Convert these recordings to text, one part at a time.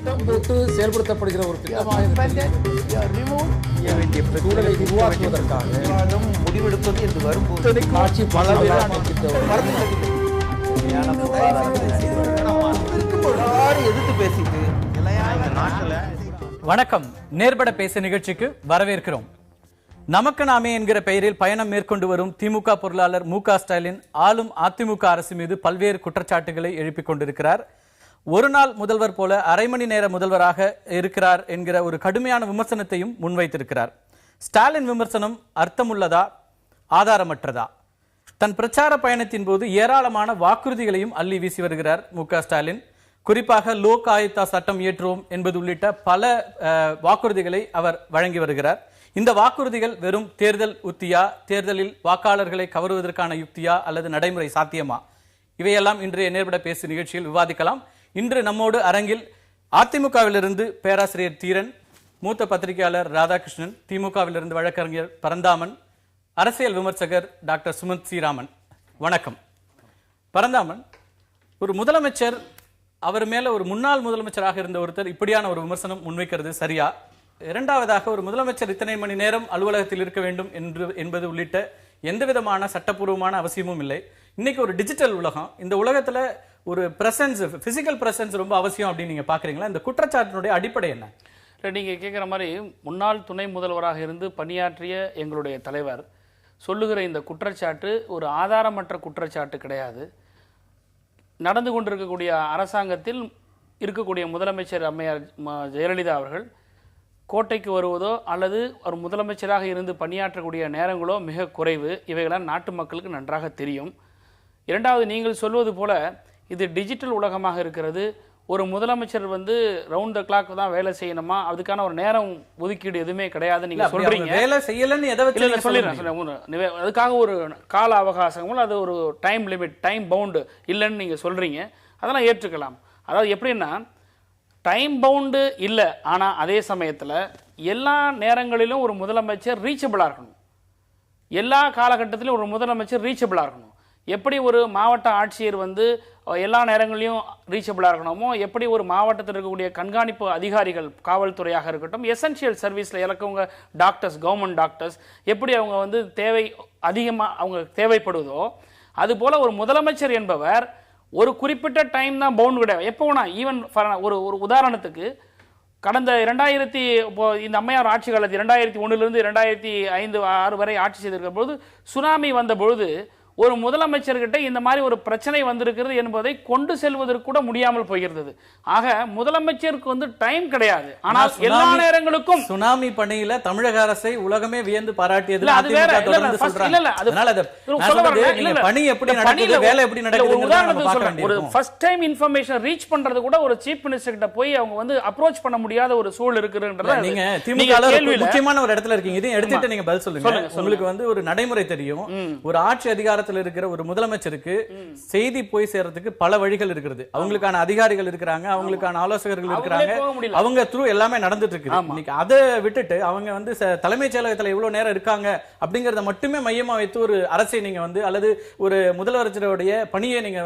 திட்டம் போட்டு செயல்படுத்தப்படுகிற ஒரு திட்டமாக சூழலை உருவாக்குவதற்காக முடிவெடுப்பது என்று வரும்போது காட்சி பல எதிர்த்து பேசிட்டு வணக்கம். நேர்பட பேச நிகழ்ச்சிக்கு வரவேற்கிறோம். நமக்கு நாமே என்கிற பெயரில் பயணம் மேற்கொண்டு வரும் திமுக பொருளாளர் மு.க. ஸ்டாலின் ஆளும் அதிமுக அரசு மீது பல்வேறு குற்றச்சாட்டுகளை எழுப்பிக் கொண்டிருக்கிறார். ஒரு நாள் முதல்வர் போல அரை மணி நேர முதல்வராக இருக்கிறார் என்கிற ஒரு கடுமையான விமர்சனத்தையும் முன்வைத்திருக்கிறார். ஸ்டாலின் விமர்சனம் அர்த்தமுள்ளதா, ஆதாரமற்றதா? தன் பிரச்சார பயணத்தின் போது ஏராளமான வாக்குறுதிகளையும் அள்ளி வீசி வருகிறார் மு.க. ஸ்டாலின். குறிப்பாக லோக் ஆயுக்தா சட்டம் இயற்றுவோம் என்பது உள்ளிட்ட பல வாக்குறுதிகளை அவர் வழங்கி வருகிறார். இந்த வாக்குறுதிகள் வெறும் தேர்தல் உத்தியா, தேர்தலில் வாக்காளர்களை கவருவதற்கான யுக்தியா அல்லது நடைமுறை சாத்தியமா? இவையெல்லாம் இன்றைய நேர்பட பேசு நிகழ்ச்சியில் விவாதிக்கலாம். இன்று நம்மோடு அரங்கில் அதிமுகவிலிருந்து பேராசிரியர் தீரன், மூத்த பத்திரிகையாளர் ராதாகிருஷ்ணன், திமுகவிலிருந்து வழக்கறிஞர் பரந்தாமன், அரசியல் விமர்சகர் டாக்டர் சுமந்த் ஸ்ரீராமன். வணக்கம். பரந்தாமன், ஒரு முதலமைச்சர், அவர் மேல ஒரு முன்னாள் முதலமைச்சராக இருந்த ஒருத்தர் இப்படியான ஒரு விமர்சனம் முன்வைக்கிறது சரியா? இரண்டாவதாக, ஒரு முதலமைச்சர் இத்தனை மணி நேரம் அலுவலகத்தில் இருக்க வேண்டும் என்பது உள்ளிட்ட எந்த விதமான சட்டப்பூர்வமான அவசியமும் இல்லை. இன்னைக்கு ஒரு டிஜிட்டல் உலகம், இந்த உலகத்துல ஒரு பிரசன்ஸ், பிசிக்கல் பிரசன்ஸ் ரொம்ப அவசியம் அப்படின்னு நீங்க பாக்குறீங்களா? இந்த குற்றச்சாட்டினுடைய அடிப்படை என்ன? நீங்க கேட்குற மாதிரி முன்னாள் துணை முதல்வராக இருந்து பணியாற்றிய எங்களுடைய தலைவர் சொல்லுகிற இந்த குற்றச்சாட்டு ஒரு ஆதாரமற்ற குற்றச்சாட்டு கிடையாது. நடந்து கொண்டிருக்கக்கூடிய அரசாங்கத்தில் இருக்கக்கூடிய முதலமைச்சர் அம்மையார் ஜெயலலிதா அவர்கள் கோட்டைக்கு வருவதோ அல்லது ஒரு முதலமைச்சராக இருந்து பணியாற்றக்கூடிய நேரங்களோ மிக குறைவு. இவைகளாம் நாட்டு மக்களுக்கு நன்றாக தெரியும். இரண்டாவது, நீங்கள் சொல்வது போல இது டிஜிட்டல் உலகமாக இருக்கிறது. ஒரு முதலமைச்சர் ரவுண்ட் த கிளாக் தான் வேலை செய்யணுமா, அதுக்கான ஒரு நேரம் ஒதுக்கீடு எதுவுமே கிடையாது. நீங்க சொல்றீங்க வேலை செய்யலன்னு எதை வச்சு சொல்லிடுறேன். அதுக்காக ஒரு கால அவகாசமும் அது ஒரு டைம் லிமிட், டைம் பவுண்டு இல்லைன்னு நீங்க சொல்றீங்க. அதெல்லாம் ஏற்றுக்கலாம். அதாவது எப்படின்னா, டைம் பவுண்டு இல்லை, ஆனால் அதே சமயத்தில் எல்லா நேரங்களிலும் ஒரு முதலமைச்சர் ரீச்சபிளாக இருக்கணும். எல்லா காலகட்டத்திலும் ஒரு முதலமைச்சர் ரீச்சபிளாக இருக்கணும். எப்படி ஒரு மாவட்ட ஆட்சியர் எல்லா நேரங்களிலும் ரீச்சபிளாக இருக்கணுமோ, எப்படி ஒரு மாவட்டத்தில் இருக்கக்கூடிய கண்காணிப்பு அதிகாரிகள், காவல்துறையாக இருக்கட்டும், எசென்ஷியல் சர்வீஸில் இறக்கவங்க டாக்டர்ஸ், கவர்மெண்ட் டாக்டர்ஸ், எப்படி அவங்க தேவை அதிகமாக அவங்க தேவைப்படுவதோ, அதுபோல் ஒரு முதலமைச்சர் என்பவர் ஒரு குறிப்பிட்ட டைம் தான் பவுண்ட் கிடையாது. எப்போ வேணா, ஈவன் ஒரு உதாரணத்துக்கு கடந்த 2000 இந்த அம்மையார் ஆட்சி காலத்தில் 2001 2005, 2006 வரை ஆட்சி செய்திருக்கிற பொழுது சுனாமி வந்த பொழுது ஒரு முதலமைச்சர்கிட்ட இந்த மாதிரி ஒரு பிரச்சனை வந்திருக்கிறது என்பதை கொண்டு செல்வதற்கு கூட முடியாமல் போகிறது. ஆக முதலமைச்சருக்கு டைம் கிடையாது. ஆனால் எல்லா நேரங்களுக்கும் சுனாமி பணியில தமிழக அரசை உலகமே வியந்து பாராட்டியது. ஒரு ஃபர்ஸ்ட் டைம் இன்ஃபர்மேஷன் ரீச் பண்றது கூட ஒரு சீஃப் மினிஸ்டர் கிட்ட போய் அவங்க அப்ரோச் பண்ண முடியாத ஒரு சூழல் இருக்குன்றத நீங்க திமுக முக்கியமான ஒரு இடத்துல இருக்கீங்க. இதையும் எடுத்துட்டு நீங்க பதில் சொல்லுங்க. உங்களுக்கு ஒரு நடைமுறை தெரியும். ஒரு ஆட்சி அதிகார இருக்கிற ஒரு முதலமைச்சருக்கு செய்தி போய் சேர்றதுக்கு பல வழிகள் இருக்கிறது. அவங்களுக்கான அதிகாரிகள் இருக்கிறாங்க, அவங்களுக்கான ஆலோசகர்கள் இருக்கிறாங்க, அவங்க த்ரூ எல்லாமே நடந்துட்டு இருக்கு. இன்னைக்கு அதை விட்டுட்டு அவங்க தலைமைச் செயலகத்துல எவ்வளவு நேரம் இருக்காங்க அப்படிங்கறத மட்டுமே மையமா வைத்து ஒரு அரசை நீங்க அல்லது ஒரு முதலமைச்சருடைய பணியை நீங்க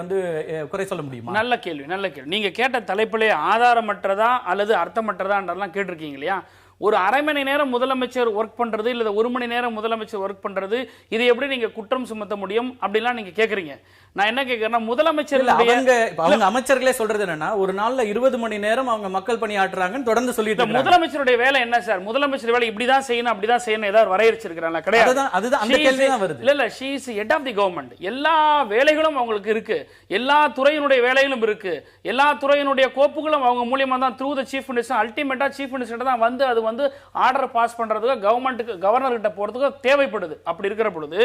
குறை சொல்ல முடியுமா? நல்ல கேள்வி, நல்ல கேள்வி. நீங்க கேட்ட தலைப்பிலே ஆதாரமற்றதா அல்லது அர்த்தமற்றதா கேட்டிருக்கீங்க இல்லையா? ஒரு அரை மணி நேரம் முதலமைச்சர் ஒர்க் பண்றது இல்ல ஒரு மணி நேரம் முதலமைச்சர் ஒர்க் பண்றது, இது எப்படி நீங்க குற்றம் சுமத்த முடியும் அப்படிலாம் நீங்க கேக்குறீங்க. நான் என்ன கேக்குறேன்னா, முதலமைச்சர் அவங்க அமைச்சர்களே சொல்றது என்னன்னா, ஒரு நாள்ல 20 மணி நேரம் அவங்க மக்கள் பணி ஆற்றுறாங்கன்னு தொடர்ந்து சொல்லிட்டு இருக்காங்க. முதலமைச்சருடைய வேலை என்ன சார்? முதலமைச்சர் வேலை இப்படிதான் செய்யணும் அப்படிதான் செய்யணும் ஏதாவது வரையறுச்சிருக்காங்க? கிடையாது. அதுதான் அந்த கேள்வி தான் வருது. இல்ல, she is head of the government. எல்லா வேலைகளும் அவங்களுக்கு இருக்கு, எல்லா துறையினுடைய வேலைகளும் இருக்கு, எல்லா துறையினுடைய கோப்புகளும் அவங்க மூலியமா தான் த்ரூ த சீஃப் மினிஸ்டர், அல்டிமேட்டா சீஃப் மினிஸ்டர் தான் அது ஆர்டர் பாஸ் பண்றதுக்கு கவர்மெண்ட்டுக்கு, கவர்னர் கிட்ட போறதுக்கு தேவைப்படுது. அப்படி இருக்கிற பொழுது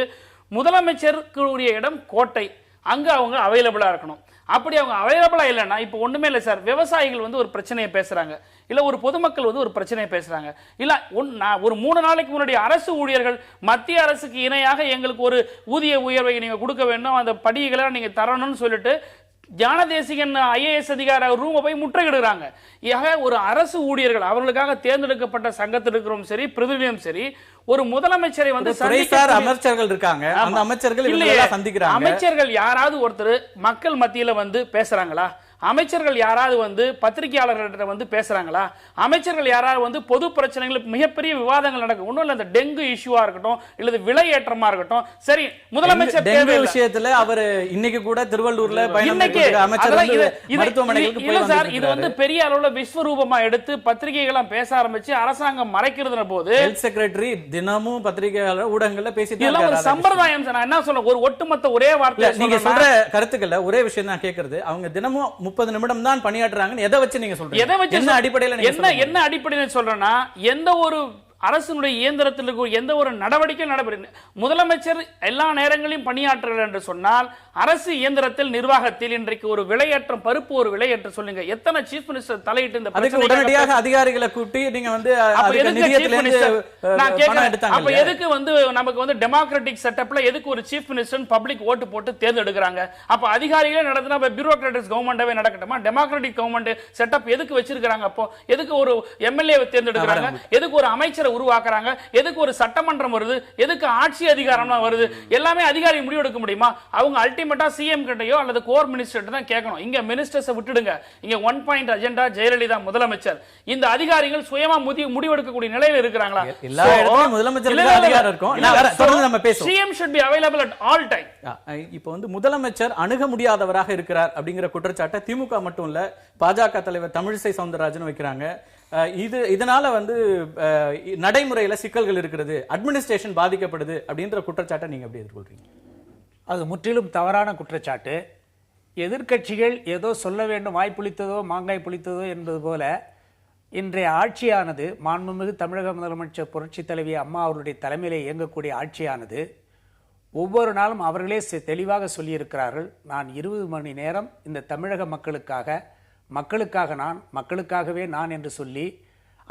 முதலமைச்சருக்குரிய இடம் கோட்டை, அங்க அவங்க அவைலபிளா இருக்கணும். அப்படி அவங்க அவைலபிளா இல்லைன்னா, இப்ப ஒண்ணுமே இல்லை சார், விவசாயிகள் ஒரு பிரச்சனையை பேசுறாங்க, இல்ல ஒரு பொதுமக்கள் ஒரு பிரச்சனையை பேசுறாங்க, இல்ல ஒரு 3 நாளைக்கு முன்னாடி அரசு ஊழியர்கள் மத்திய அரசுக்கு இணையாக எங்களுக்கு ஒரு ஊதிய உயர்வை நீங்க கொடுக்க வேண்டும், அந்த படிகளை நீங்க தரணும்னு சொல்லிட்டு ஞானதேசிகன் ஐஏஎஸ் அதிகாரி ரூமை போய் முற்றுகையிடுறாங்க. ஒரு அரசு ஊழியர்கள், அவர்களுக்காக தேர்ந்தெடுக்கப்பட்ட சங்கத்தில் இருக்கிறோம் சரி, பிரதிநிதியும் சரி, ஒரு முதலமைச்சரை அமைச்சர்கள் இருக்காங்க, அந்த அமைச்சர்கள் சந்திக்கிறாங்க. அமைச்சர்கள் யாராவது ஒருத்தர் மக்கள் மத்தியில பேசுறாங்களா? அமைச்சர்கள் யாராவது வந்து பத்திரிகையாளர்களிட்ட வந்து பேசுறாங்களா? அமைச்சர்கள் யாராவது வந்து பொது பிரச்சனைகளுக்கு மிகப்பெரிய விவாதங்கள் நடக்கும். ஒன்றும் இல்லை, இந்த டெங்கு இஷ்யூவா இருக்கட்டும் இல்லது விலை ஏற்றமா இருக்கட்டும். சரி, முதலமைச்சர் டெங்கு விஷயத்துல அவர் இன்னைக்கு கூட திருவள்ளூர்ல இது வந்து பெரிய அளவுல விஸ்வரூபமா எடுத்து பத்திரிகைகள் பேச ஆரம்பிச்சு அரசாங்கம் மறைக்கிறது போது செக்ரட்டரி தினமும் பத்திரிகையாளர் ஊடகங்கள்ல பேசிட்டு ஒரு சம்பிரதாயம். நான் என்ன சொல்ல, ஒரு ஒட்டுமொத்த ஒரே வார்த்தை நீங்க சொல்ற கருத்துக்கள்ல ஒரே விஷயம் தான் கேக்குறது. அவங்க தினமும் 30 நிமிடம் தான் பணியாற்றுறாங்கன்னு எதை வச்சு நீங்க சொல்றீங்க? எதை வச்சு, என்ன அடிப்படையில் என்ன அடிப்படையில் சொல்றேன்னா, எந்த ஒரு அரசினுடைய இயந்திரத்தில் எந்த ஒரு நடவடிக்கை நடைபெறும், முதலமைச்சர் எல்லா நேரங்களிலும் பணியாற்றுகிறார் என்று சொன்னால் அரசு இயந்திரத்தில் நிர்வாகத்தில் இன்றைக்கு ஒரு விலையேற்றம், பருப்பு ஒரு விலையேற்ற சொல்லுங்க, எத்தனை சீஃப் மினிஸ்டர் தலையிட்டு இந்த பிரச்சனை உடனடியாக அதிகாரிகளை கூட்டி நீங்க வந்து அப்ப எதுக்கு வந்து நமக்கு வந்து டெமோக்ராட்டிக் செட்டப்ல எதுக்கு ஒரு சீஃப் மினிஸ்டர் பப்ளிக் ஓட்டு போட்டு தேர்ந்தெடுக்கிறாங்க? அப்ப அதிகாரிகளே நடத்தினா பியூரோக்ராட்டிக் கவர்மெண்டாவே நடக்கட்டுமா? டெமோக்ராட்டிக் கவர்மெண்ட் செட்டப் எதுக்கு வச்சிருக்காங்க? அப்போ எதுக்கு ஒரு எம்எல்ஏ தேர்ந்தெடுக்கிறாங்க? எதுக்கு ஒரு அமைச்சரை உருவாக்குறாங்க? எதுக்கு ஒரு சட்டமன்றம் வருது? எதுக்கு ஆட்சி அதிகாரம் வருது? எல்லாமே அதிகாரி முடிவெடுக்க முடியுமா? அவங்க அல்டிமேட்டா சிஎம் கிட்டயோ அல்லது கோர் மினிஸ்டர் தான் கேட்கணும். இங்க மினிஸ்டர்ஸ் விட்டுடுங்க. இங்க 1 பாயிண்ட் அஜெண்டா ஜெயலலிதா முதலமைச்சர். இந்த அதிகாரிகள் சுயமா முடிவெடுக்கக்கூடிய நிலையில் இருக்கிறாங்களா? எல்லா இடத்துலயும் முதலமைச்சருக்கு அதிகாரம் இருக்கும். தொடர்ந்து நம்ம பேசுவோம். CM should be available at all time. இப்போ வந்து முதலமைச்சர் அணுக முடியாதவராக இருக்கிறார் அப்படிங்கிற குற்றச்சாட்டை திமுக மட்டும் இல்ல பாஜக தலைவர் தமிழிசை சவுந்தரராஜன் வைக்கிறாங்க. இதனால வந்து நடைமுறையில சிக்கல்கள் இருக்கிறது, அட்மினிஸ்ட்ரேஷன் பாதிக்கப்படுது அப்படின்ற குற்றச்சாட்டை நீங்க எப்படி எதிர்கொள்றீங்க? அது முற்றிலும் தவறான குற்றச்சாட்டு. எதிர்க்கட்சிகள் ஏதோ சொல்ல வேண்டும், வாய் புளித்ததோ மாங்காய் புளித்ததோ என்பது போல இன்றைய ஆட்சியானது, மாண்புமிகு தமிழக முதலமைச்சர் புரட்சி தலைவி அம்மா அவருடைய தலைமையிலே இயங்கக்கூடிய ஆட்சியானது ஒவ்வொரு நாளும் அவர்களே தெளிவாக சொல்லியிருக்கிறார்கள், நான் 20 மணி நேரம் இந்த தமிழக மக்களுக்காக நான், மக்களுக்காகவே நான் என்று சொல்லி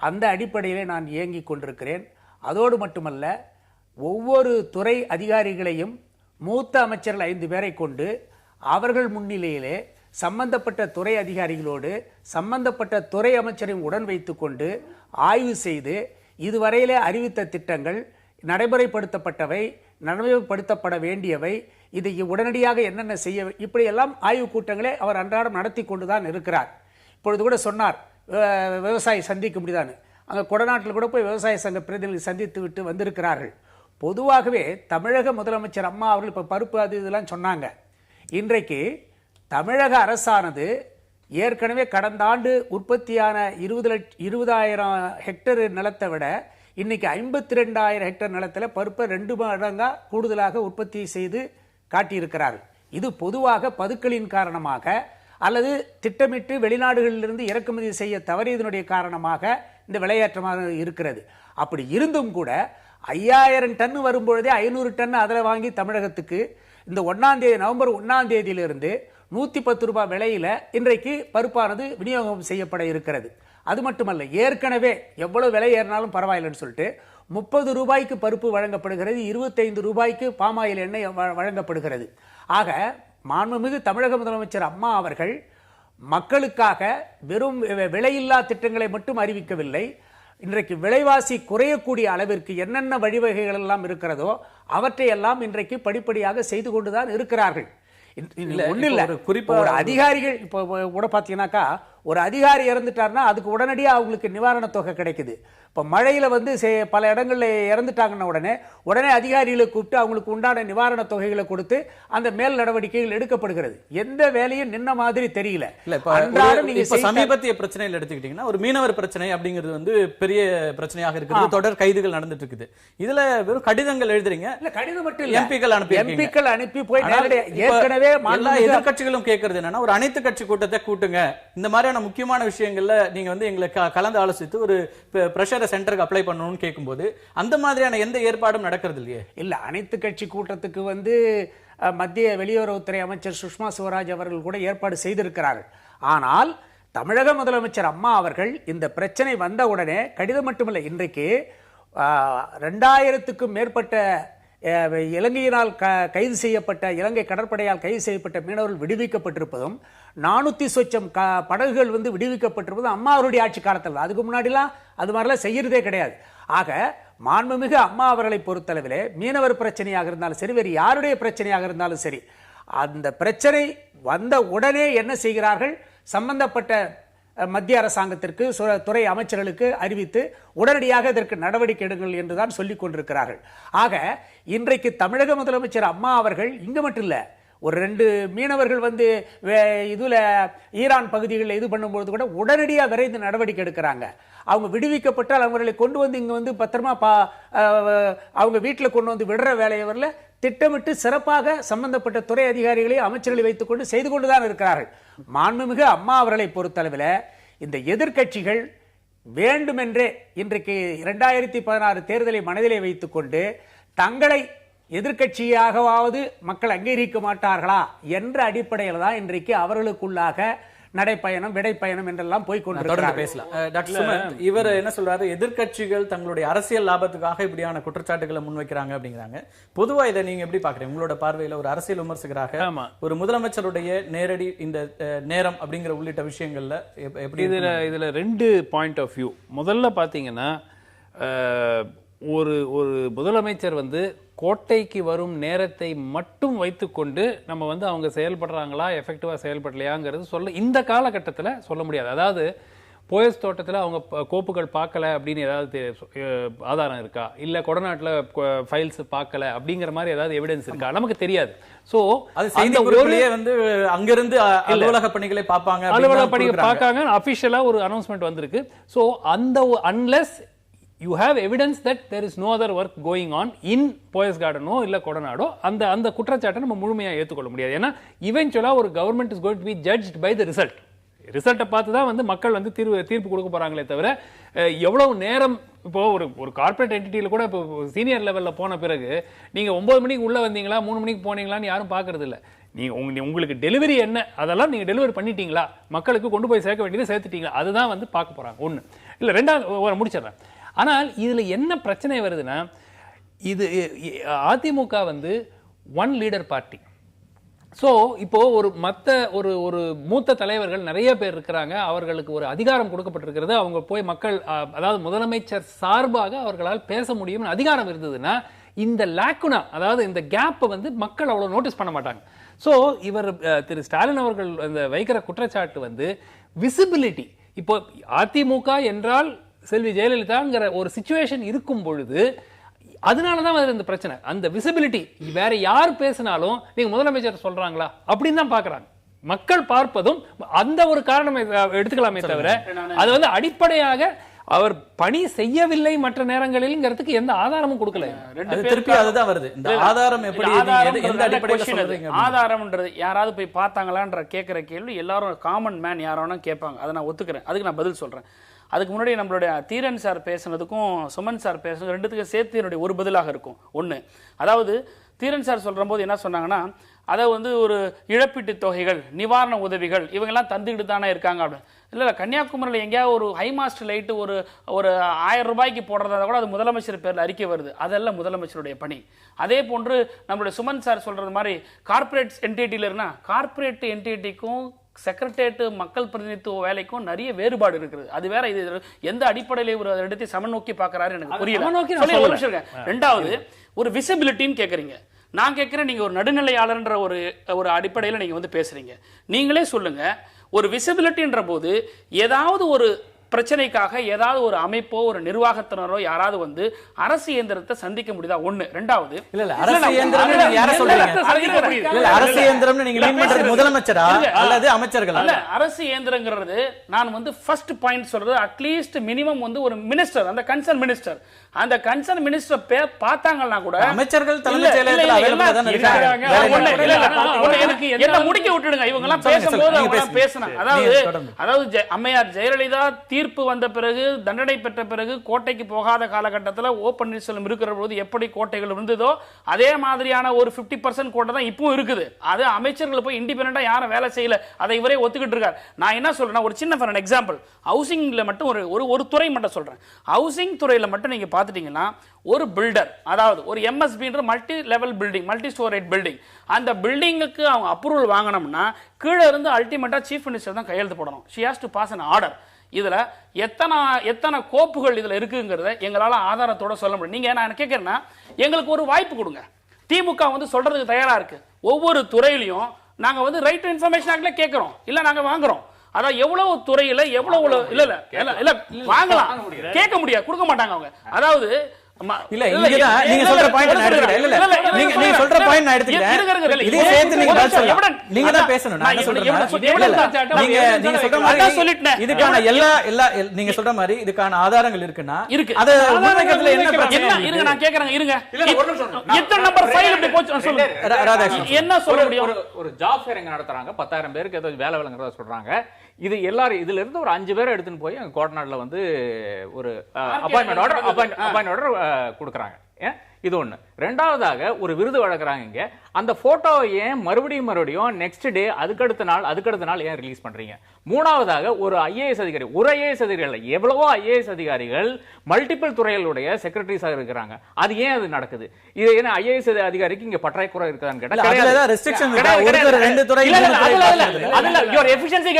அந்த அடிப்படையிலே நான் இயங்கிக் கொண்டிருக்கிறேன். அதோடு மட்டுமல்ல, ஒவ்வொரு துறை அதிகாரிகளையும் மூத்த அமைச்சர்கள் 5 பேரை கொண்டு அவர்கள் முன்னிலையிலே சம்பந்தப்பட்ட துறை அதிகாரிகளோடு சம்பந்தப்பட்ட துறை அமைச்சரையும் உடன் வைத்து கொண்டு ஆய்வு செய்து இதுவரையிலே அறிவித்த திட்டங்கள், நடைமுறைப்படுத்தப்பட்டவை, நடைமுறைப்படுத்தப்பட வேண்டியவை, இதை உடனடியாக என்னென்ன செய்ய, இப்படியெல்லாம் ஆய்வு கூட்டங்களே அவர் அன்றாடம் நடத்தி கொண்டுதான் இருக்கிறார். இப்பொழுது கூட சொன்னார் விவசாயி சந்திக்க முடியுதான்னு. அங்கே கொடநாட்டில் கூட போய் விவசாய சங்க பிரதிநிதிகளை சந்தித்து விட்டு வந்திருக்கிறார்கள். பொதுவாகவே தமிழக முதலமைச்சர் அம்மா அவர்கள் இப்போ பருப்பு அது இதெல்லாம் சொன்னாங்க. இன்றைக்கு தமிழக அரசானது ஏற்கனவே கடந்த ஆண்டு உற்பத்தியான 20,000 ஹெக்டர் நிலத்தை விட இன்னைக்கு 52,000 ஹெக்டர் நிலத்தில் பருப்பை 2 மடங்கா கூடுதலாக உற்பத்தி செய்து காட்டியிருக்கிறார்கள். இது பொதுவாக பதுக்களின் காரணமாக அல்லது திட்டமிட்டு வெளிநாடுகளிலிருந்து இறக்குமதி செய்ய தவறியதனுடைய காரணமாக இந்த விலையேற்றமாக இருக்கிறது. அப்படி இருந்தும் கூட 5,000 டன் வரும்பொழுதே 500 டன் அதில் வாங்கி தமிழகத்துக்கு இந்த நவம்பர் 1ஆம் தேதியிலிருந்து 110 ரூபாய் விலையில இன்றைக்கு பருப்பானது விநியோகம் செய்யப்பட இருக்கிறது. அது மட்டுமல்ல, ஏற்கனவே எவ்வளவு விலை ஏறினாலும் பரவாயில்லைன்னு சொல்லிட்டு 30 ரூபாய்க்கு பருப்பு வழங்கப்படுகிறது, 25 ரூபாய்க்கு பாமாயில் எண்ணெய் வழங்கப்படுகிறது. ஆக மாண்புமிகு தமிழக முதலமைச்சர் அம்மா அவர்கள் மக்களுக்காக வெறும் விலையில்லா திட்டங்களை மட்டும் அறிவிக்கவில்லை, இன்றைக்கு விலைவாசி குறையக்கூடிய அளவிற்கு என்னென்ன வழிவகைகள் எல்லாம் இருக்கிறதோ அவற்றை எல்லாம் இன்றைக்கு படிப்படியாக செய்து கொண்டுதான் இருக்கிறார்கள். குறிப்பா ஒரு அதிகாரிகள் இப்போ கூட பாத்தீங்கன்னாக்கா, ஒரு அதிகாரி இறந்துட்டாருன்னா அதுக்கு உடனடியாக அவங்களுக்கு நிவாரண தொகை கிடைக்குது. இப்போ மழையில வந்து பல இடங்கள்ல இறந்துட்டாங்கன்னா உடனே அதிகாரிகளை கூப்பிட்டு அவங்களுக்கு உண்டான நிவாரண தொகைகளை கொடுத்து அந்த மேல் நடவடிக்கைகள் எடுக்கப்படுகிறது. எந்த வேலையும் நின்ன மாதிரி தெரியல. சமீபத்திய பிரச்சனையில் எடுத்துக்கிட்டீங்கன்னா ஒரு மீனவர் பிரச்சனை அப்படிங்கிறது வந்து பெரிய பிரச்சனையாக இருக்குது, தொடர் கைதுகள் நடந்துட்டு இருக்குது. இதுல வெறும் கடிதங்கள் எழுதுறீங்க, இல்ல கடிதம் மட்டும் இல்ல, எம்பிக்கள் அனுப்பி போய் ஏற்கனவே எல்லா எதிர்கட்சிகளும் கேட்கறது என்னன்னா ஒரு அனைத்து கட்சி கூட்டத்தை கூட்டுங்க, இந்த மாதிரியான முக்கியமான விஷயங்கள்ல நீங்க வந்து எங்களை கலந்து ஆலோசித்து ஒரு பிரஷர் சென்டருக்கு அப்ளை பண்ணணும்னு கேட்கும்போது அந்த மாதிரியான எந்த ஏற்பாடும் நடக்கிறது இல்லையே. இல்ல, அனைத்து கட்சி கூட்டத்துக்கு வந்து மத்திய வெளியுறவுத்துறை அமைச்சர் சுஷ்மா ஸ்வராஜ் அவர்கள் கூட ஏற்பாடு செய்திருக்கிறார்கள். ஆனால் தமிழக முதலமைச்சர் அம்மா அவர்கள் இந்த பிரச்சனை வந்த உடனே கடிதம் மட்டுமல்ல, இன்றைக்கு 2000க்கும் மேற்பட்ட இலங்கையினால் கைது செய்யப்பட்ட, இலங்கை கடற்படையால் கைது செய்யப்பட்ட மீனவர்கள் விடுவிக்கப்பட்டிருப்பதும் 400 சொச்சம் படகுகள் வந்து விடுவிக்கப்பட்டிருப்பதும் அம்மா அவருடைய ஆட்சி காலத்தில். அதுக்கு முன்னாடிலாம் அது மாதிரிலாம் செய்யறதே கிடையாது. ஆக மாண்புமிகு அம்மா அவர்களை பொறுத்தளவிலே மீனவர் பிரச்சனையாக இருந்தாலும் சரி, வேறு யாருடைய பிரச்சனையாக இருந்தாலும் சரி, அந்த பிரச்சனை வந்த உடனே என்ன செய்கிறார்கள், சம்பந்தப்பட்ட மத்திய அரசாங்கத்திற்கு துறை அமைச்சர்களுக்கு அறிவித்து உடனடியாக இதற்கு நடவடிக்கை எடுங்கள் என்றுதான் சொல்லிக் கொண்டிருக்கிறார்கள். ஆக இன்றைக்கு தமிழக முதலமைச்சர் அம்மா அவர்கள் இங்க மட்டும் இல்ல, ஒரு 2 மீனவர்கள் வந்து இதுல ஈரான் பகுதிகளில் இது பண்ணும்போது கூட உடனடியாக விரைந்து நடவடிக்கை எடுக்கிறாங்க. அவங்க விடுவிக்கப்பட்டால் அவர்களை கொண்டு வந்து இங்க வந்து பத்திரமா அவங்க வீட்டில் கொண்டு வந்து விடுற வேலையை வரல திட்டமிட்டு சிறப்பாக சம்பந்தப்பட்ட துறை அதிகாரிகளை அமைச்சர்களை வைத்துக் கொண்டு செய்து கொண்டுதான் இருக்கிறார்கள். மாண்புமிகு அம்மா அவர்களை பொறுத்தளவில் இந்த எதிர்க்கட்சிகள் வேண்டுமென்றே இன்றைக்கு 2016 தேர்தலை மனதிலே வைத்துக் கொண்டு தங்களை எதிர்க்கட்சியாகவாவது மக்கள் அங்கீகரிக்க மாட்டார்களா என்ற அடிப்படையில் தான் இன்றைக்கு அவர்களுக்குள்ளாக நடைப்பயணம் விடைப்பயணம் என்றெல்லாம் போய் கொண்டிருக்கிறார்கள். பேசலாம். டாக்டர் சுமந்த், இவர் என்ன சொல்றாரு, எதிர்க்கட்சிகள் தங்களுடைய அரசியல் லாபத்துக்காக இப்படியான குற்றச்சாட்டுகளை முன்வைக்கிறாங்க அப்படிங்கிறாங்க. பொதுவா இதை நீங்க எப்படி பாக்குறீங்க? உங்களோட பார்வையில ஒரு அரசியல் விமர்சகராக ஒரு முதலமைச்சருடைய நேரடி இந்த நேரம் அப்படிங்கிற உள்ளிட்ட விஷயங்கள்ல எப்படி இதுல 2 பாயிண்ட் ஆஃப் வியூ. முதல்ல பாத்தீங்கன்னா ஒரு முதலமைச்சர் வந்து கோட்டைக்கு வரும் நேரத்தை மட்டும் வைத்துக்கொண்டு நம்ம வந்து அவங்க செயல்படுறாங்களா எஃபெக்டிவா செயல்படலையாங்கிறது சொல்ல இந்த காலகட்டத்தில் சொல்ல முடியாது. அதாவது போயஸ் தோட்டத்தில் அவங்க கோப்புகள் பார்க்கல அப்படின்னு ஏதாவது ஆதாரம் இருக்கா, இல்ல கொடநாட்டில் ஃபைல்ஸ் பார்க்கல அப்படிங்கிற மாதிரி ஏதாவது எவிடன்ஸ் இருக்கா, நமக்கு தெரியாது. சோ வந்து அங்கிருந்து அலுவலக பணிகளை பார்ப்பாங்க, அலுவலக பணிகளை பார்க்காங்க, அபிஷியலா ஒரு அனௌன்ஸ்மெண்ட் வந்திருக்கு. சோ அந்த unless you have evidence that there is no other work going on in Poes கார்டனோ இல்ல கொடநாடோ அந்த குற்றச்சாட்டை நம்ம முழுமையாக ஏற்றுக்கொள்ள முடியாது. ஏன்னா இவென்ச்சுவலா ஒரு government is going to be judged by the ரிசல்ட்டை பார்த்து தான் வந்து மக்கள் வந்து தீர்ப்பு கொடுக்க போறாங்களே தவிர எவ்வளவு நேரம் இப்போ ஒரு கார்பரேட் என்டிட்டியில கூட இப்போ சீனியர் லெவல்ல போன பிறகு நீங்க 9 மணிக்கு உள்ள வந்தீங்களா 3 மணிக்கு போனீங்களான்னு யாரும் பாக்குறது இல்ல. நீங்க உங்களுக்கு டெலிவரி என்ன அதெல்லாம் நீங்க டெலிவரி பண்ணிட்டீங்களா, மக்களுக்கு கொண்டு போய் சேர்க்க வேண்டியதை சேர்த்துட்டீங்களா, அதுதான் வந்து பார்க்க போறாங்க. ஒண்ணு இல்ல. ரெண்டாவது முடிச்சிடறேன். ஆனால் இதுல என்ன பிரச்சனை வருதுன்னா, இது அதிமுக வந்து ஒன் லீடர் பார்ட்டி. சோ இப்போ ஒரு மூத்த தலைவர்கள் நிறைய பேர் இருக்கிறாங்க, அவர்களுக்கு ஒரு அதிகாரம் கொடுக்கப்பட்டிருக்கிறது. அவங்க போய் மக்கள், அதாவது முதலமைச்சர் சார்பாக அவர்களால் பேச முடியும் அதிகாரம் இருந்ததுன்னா இந்த லாக்குனா, அதாவது இந்த கேப்பை வந்து மக்கள் அவ்வளவு நோட்டீஸ் பண்ண மாட்டாங்க. சோ இவர் திரு ஸ்டாலின் அவர்கள் வைக்கிற குற்றச்சாட்டு வந்து விசிபிலிட்டி. இப்போ அதிமுக என்றால் செல்வி ஜெயலலிதாங்கிற ஒரு சிச்சுவேஷன் இருக்கும் பொழுது அதனாலதான் இந்த பிரச்சனை. அந்த விசிபிலிட்டி வேற யார் பேசினாலும் நீங்க முதலமைச்சர் சொல்றாங்களா அப்படின்னு தான் பாக்குறாங்க. மக்கள் பார்ப்பதும் அந்த ஒரு காரணம் எடுத்துக்கலாமே தவிர அது வந்து அடிப்படையாக அவர் பணி செய்யவில்லை மற்ற நேரங்களில்ங்கிறதுக்கு எந்த ஆதாரமும் கொடுக்கல. திருப்பி அதுதான் வருது. இந்த ஆதாரம் எப்படி, எந்த அடிப்படையில் சொல்றீங்க? ஆதாரம்ன்றது யாராவது போய் பார்த்தாங்களான்ற கேட்கிற கேள்வி எல்லாரும் காமன் மேன் யாராவது கேட்பாங்க. அதை நான் ஒத்துக்கிறேன், அதுக்கு நான் பதில் சொல்றேன். அதுக்கு முன்னாடி நம்மளுடைய தீரன் சார் பேசுனதுக்கும் சுமன் சார் பேசுனது ரெண்டுத்துக்கும் சேர்த்து என்னுடைய ஒரு பதிலாக இருக்கும். ஒன்று, அதாவது தீரன் சார் சொல்கிற போது என்ன சொன்னாங்கன்னா, அதை வந்து ஒரு இழப்பீட்டு தொகைகள், நிவாரண உதவிகள் இவங்கெல்லாம் தந்துக்கிட்டு தானே இருக்காங்க அப்படின்னு. இல்லை கன்னியாகுமரியில் எங்கேயாவது ஒரு ஹை மாஸ்ட் லைட்டு ஒரு 1000 ரூபாய்க்கு போடுறதா கூட அது முதலமைச்சர் பேரில் அறிக்கை வருது. அதெல்லாம் முதலமைச்சருடைய பணி. அதே போன்று நம்மளுடைய சுமன் சார் சொல்கிறது மாதிரி கார்பரேட் என்டிட்டியில் இருந்தால் கார்பரேட் என்டிட்டிக்கும் செக்ரட்டேரியேட் மக்கள் பிரதிநிதித்துவ வேலைக்கும் நிறைய வேறுபாடு இருக்குது. அது வேற. இது எந்த அடிப்படையில் ஒரு இடத்தை சமநோக்கி பார்க்கறாரு எனக்கு புரியல. ரெண்டாவது, ஒரு விசிபிலிட்டின்னு கேட்குறீங்க. நான் கேட்கிறேன், நீங்க ஒரு நடுநிலையாளர்ன்ற ஒரு அடிப்படையில் நீங்க வந்து பேசுறீங்க. நீங்களே சொல்லுங்க, ஒரு விசிபிலிட்டின்ற போது ஏதாவது ஒரு பிரச்சனைக்காக ஏதாவது ஒரு அமைப்போ ஒரு நிர்வாகத்தினரோ யாராவது வந்து அரசு இயந்திரத்தை சந்திக்க முடியுதா? ஒண்ணு. ரெண்டாவது, அரசு இயந்திரம் யார சொல்றீங்க? அரசு இயந்திரம் நீங்க மீன் பண்றது முதலமைச்சரா அல்லது அமைச்சர்களா? இல்ல, அரசு இயந்திரங்கிறது நான் வந்து ஃபர்ஸ்ட் பாயிண்ட் சொல்றது, அட்லீஸ்ட் மினிமம் வந்து ஒரு மினிஸ்டர், அந்த கன்சர்ன் மினிஸ்டர், அந்த கன்சர்ன் மினிஸ்டர் பார்த்தாங்கன்னா கூட அமைச்சர்கள் தலைமை செயலகத்துல அவைலபிளா தான் இருக்காங்க. என்ன முடிக்க விட்டுடுங்க. இவங்க எல்லாம் பேசும்போது அவங்க பேசணும். அதாவது அம்மையார் ஜெயலலிதா தீர்ப்பு வந்த பிறகு, தண்டனை பெற்ற பிறகு கோட்டைக்கு போகாத காலகட்டத்தில் ஓ பன்னீர்செல்வம் இருக்கிற போது எப்படி கோட்டைகள் இருந்ததோ அதே மாதிரியான ஒரு 50% கோட்டை தான் இப்போ இருக்குது. அது அமைச்சர்கள் போய் இண்டிபெண்டா யாரும் வேலை செய்யல, அதை இவரே ஒத்துக்கிட்டு இருக்காரு. நான் என்ன சொல்றேன், ஒரு சின்ன ஃபார் எக்ஸாம்பிள், ஹவுசிங்ல மட்டும் ஒரு துறை மட்டும் சொல்றேன். ஹவுசிங் துறையில மட்டும் நீங்க பாத்துட்டீங்கன்னா, ஒரு பில்டர், அதாவது ஒரு எம்எஸ்பின்ற multi level building, multi storage building, அந்த பில்டிங்குக்கு அவங்க அப்ரூவல் வாங்கணும்னா கீழே இருந்து அல்டிமேட்டா சீஃப் மினிஸ்டர் தான் கையெழுத்து போடணும். She has to pass an order. இதுல எத்தனை கோப்புகள் இதுல இருக்குங்கிறத எங்களால ஆதாரத்தோட சொல்ல முடியும். நீங்க நான் கேட்கிறேன்னா, எங்களுக்கு ஒரு வாய்ப்பு கொடுங்க. திமுக வந்து சொல்றதுக்கு தயாரா இருக்கு. ஒவ்வொரு துறையிலையும் நாங்க வந்து ரைட் டு இன்ஃபர்மேஷன் ஆக்ட்ல கேட்கிறோம், இல்ல நாங்க வாங்குறோம். அதான் எவ்வளவு துறையில எவ்வளவு இல்ல வாங்கலாம், கேட்க முடியாது, கொடுக்க மாட்டாங்க அவங்க. அதாவது இல்ல இங்கதான் நீங்க சொல்ற பாயிண்ட் நான் எடுத்துக்கிறேன். இல்ல நீங்க சொல்ற பாயிண்ட் நான் எடுத்துக்கிறேன். இதே சேர்த்து நீங்க பதில் சொல்லலாம். நீங்க தான் பேசணும். நான் என்ன சொல்றேன், நீங்க சொல்ற மாதிரி இதுக்கான எல்லா நீங்க சொல்ற மாதிரி இதுக்கான ஆதாரங்கள் இருக்குன்னா அது உண்மைக்கிறதுல என்ன பிரச்சனை இருங்க? நான் கேக்குறேன், இருங்க. எத்தனை நம்பர் ஃபைல் இப்படி போச்சு சொல்லுங்க ராதாகிருஷ்ணன். என்ன சொல்ல முடியும்? ஒரு ஜாப் ஃபேர் எங்க நடத்துறாங்க, 10,000 பேருக்கு ஏதோ வேலை வழங்குறதா சொல்றாங்க. இது எல்லாரும் இதுல இருந்து ஒரு 5 பேரை எடுத்துன்னு போய் அங்க கோட்டநாடுல வந்து ஒரு அப்பாயின்மெண்ட் ஆர்டர் கொடுக்குறாங்க. இது ஒண்ணு. ரெண்டாவதாக ஒரு விருது வழங்குறாங்க இங்க. அந்த போட்டோவை ஏன் மறுபடியும் நெக்ஸ்ட் டே அதுக்கடுத்த நாள் ஏன் ரிலீஸ் பண்றீங்க? மூணாவதாக ஒரு ஐஏஎஸ் அதிகாரி, ஒரு ஐஏஎஸ் அதிகாரி எவ்வளவோ ஐஏஎஸ் அதிகாரிகள் மல்டிபிள் துறைகளுடைய செக்ரட்டரிஸாக இருக்கிறாங்க. அது ஏன் அது நடக்குது? இது என்ன ஐஏஎஸ் அதிகாரிக்கு இங்க பற்றாக்குறை இருக்குதான்னு கேட்டா your efficiency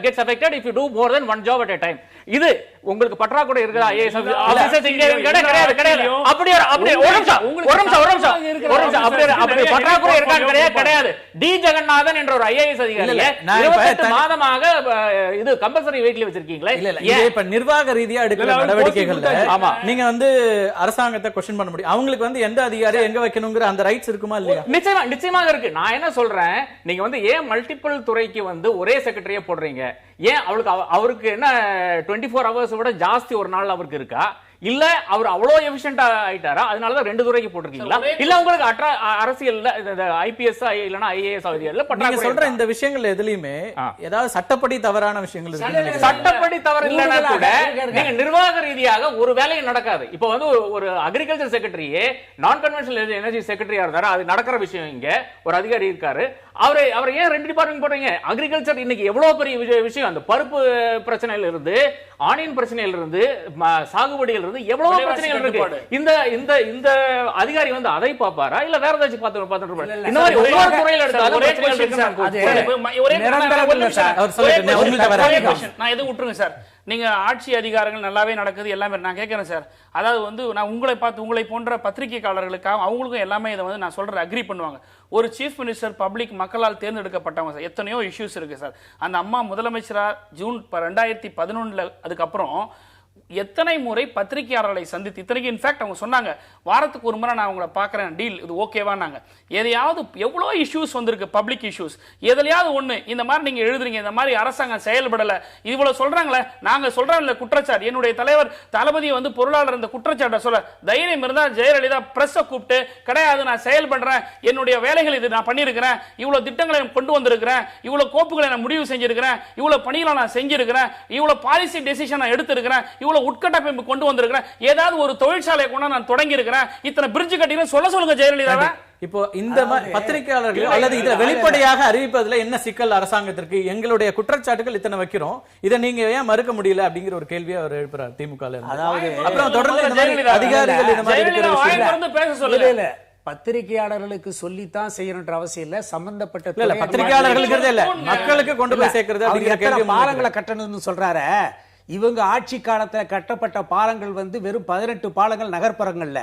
gets affected if you do more than one job at a time. இது உங்களுக்கு பற்றாக்குறை இருக்குதா? ஐஏஎஸ் ஆபீசர்ஸ் இங்க கிடையாது. அப்படியே ஒரு நிமிஷம் அப்படி பற்றாக்குறை இருக்கான்னு கிடையாது. டி ஜெகநாதன் என்ற ஒரு ஐஏஎஸ் அதிகாரியை 28 மாதமாக இது கம்பல்சரி வெயிட்ல வச்சிருக்கீங்களே. இல்ல இப்ப நிர்வாக ரீதியா எடுக்கிற நடவடிக்கைகள்ல நீங்க வந்து அரசாங்கத்தை क्वेश्चन பண்ண முடியும். அவங்களுக்கு வந்து எந்த அதிகாரி எங்க வைக்கணும்ங்கற அந்த ரைட்ஸ் இருக்குமா இல்லையா? நிச்சயமாக இருக்கு. நான் என்ன சொல்றேன், நீங்க வந்து ஏன் மல்டிபிள் துறைக்கு வந்து ஒரே செக்ரட்டரியா போடுறீங்க? ஏன் அவருக்கு என்ன 24 ஹவர்ஸ் விட ஜாஸ்தி ஒரு நாள் அவருக்கு இருக்கா? இல்ல அவர் அவ்வளவு எஃபிஷியன்ட்டா ஆயிட்டாரா? அதனாலதான் 2 துறைக்கு போட்டுருக்கீங்களா? இல்ல உங்களுக்கு ஐபிஎஸ் இல்லனா ஐஏஎஸ் அதிகாரில நீங்க சொல்ற இந்த விஷயங்கள் எதுலயுமே ஏதாவது சட்டப்படி தவறான விஷயங்கள் இருக்கு. சட்டப்படி தவறு இல்லனா கூட நீங்க நிர்வாக ரீதியாக ஒரு வேலையும் நடக்காது. இப்போ வந்து ஒரு அக்ரிகல்ச்சர் செக்ரட்டரியே நான் கன்வென்ஷனல் எனர்ஜி செக்ரட்டரியா இருந்தாரு. அது நடக்கிற விஷயம். இங்க ஒரு அதிகாரி இருக்காரு, அவரை ஏன் 2 டிபார்ட்மெண்ட் போடுறீங்க? அக்ரிகல்ச்சர் இன்னைக்கு எவ்வளவு பெரிய விஷயம். அந்த பருப்பு பிரச்சனையில இருந்து, ஆனியன் பிரச்சனையில இருந்து, சாகுபடியில இருந்து எவ்வளவு பிரச்சனைகள் இருக்கு. இந்த அதிகாரி வந்து அதை பாப்பாரா இல்ல வேற ஏதாச்சும் பார்த்துட்டு இந்த மாதிரி ஒவ்வொரு துறையில எடுத்து நான் எதுவும் விட்டுருங்க சார். நீங்க ஆட்சி அதிகாரங்கள் நல்லாவே நடக்குது எல்லாமே நான் கேட்கிறேன் சார். அதாவது வந்து நான் உங்களை போன்ற பத்திரிகையாளர்களுக்காக அவங்களுக்கும் எல்லாமே இதை வந்து நான் சொல்றேன் அக்ரி பண்ணுவாங்க. ஒரு சீஃப் மினிஸ்டர் பப்ளிக் மக்களால் தேர்ந்தெடுக்கப்பட்டவங்க சார். எத்தனையோ இஷ்யூஸ் இருக்கு சார். அந்த அம்மா முதலமைச்சரா ஜூன் 2011 அதுக்கப்புறம் எத்தனை முறை பத்திரிகையாளர்களை சந்தித்து, இத்தனைக்கு இன்ஃபேக்ட் அவங்க சொன்னாங்க வாரத்துக்கு ஒரு முறை நான் அவங்கள பார்க்குறேன், டீல் இது ஓகேவானாங்க. எதையாவது எவ்வளோ இஷ்யூஸ் வந்திருக்கு, பப்ளிக் இஷ்யூஸ். எதுலையாவது ஒன்று இந்த மாதிரி நீங்கள் எழுதுறீங்க, இந்த மாதிரி அரசாங்கம் செயல்படலை இவ்வளோ சொல்கிறாங்களே, நாங்கள் சொல்கிறோம் இல்லை குற்றச்சாட்டு. என்னுடைய தலைவர் தளபதியை வந்து பொருளாளர் இந்த குற்றச்சாட்டை சொல்ல தைரியம் இருந்தால் ஜெயலலிதா பிரஸ்ஸை கூப்பிட்டு கிடையாது நான் செயல்படுறேன், என்னுடைய வேலைகள் இது நான் பண்ணியிருக்கிறேன், இவ்வளோ திட்டங்களை கொண்டு வந்திருக்கிறேன், இவ்வளோ கோப்புகளை நான் முடிவு செஞ்சிருக்கிறேன், இவ்வளோ பணிகளை நான் செஞ்சிருக்கிறேன், இவ்வளோ பாலிசி டெசிஷன் நான் எடுத்திருக்கிறேன், இவ்வளவு உட்கட்டமைப்பு கொண்டு வந்திருக்கிறேன், ஏதாவது ஒரு தொழிற்சாலை கொண்டு நான் தொடங்கி இருக்கிறேன், இத்தனை பிரிட்ஜ் கட்டினு சொல்லுங்க ஜெயலலிதாவை. இப்போ இந்த பத்திரிகையாளர்கள் அல்லது இதை வெளிப்படையாக அறிவிப்பதுல என்ன சிக்கல் அரசாங்கத்திற்கு? எங்களுடைய குற்றச்சாட்டுகள் இத்தனை வைக்கிறோம், இதை நீங்க ஏன் மறுக்க முடியல அப்படிங்கிற ஒரு கேள்வியை அவர் எழுப்புறார் திமுக. அதாவது அப்புறம் தொடர்ந்து அதிகாரிகள் இந்த மாதிரி பேச சொல்லுங்க. பத்திரிகையாளர்களுக்கு சொல்லித்தான் செய்யணுன்ற அவசியம் இல்ல. சம்பந்தப்பட்ட பத்திரிகையாளர்களுக்கு இல்ல, மக்களுக்கு கொண்டு போய் சேர்க்கிறது அப்படிங்கிற கேள்வி. பாலங்களை கட்டணும்னு சொல்றாரு. இவங்க ஆட்சி காலத்துல கட்டப்பட்ட பாலங்கள் வந்து வெறும் 18 பாலங்கள் நகர்ப்புறங்கள்ல,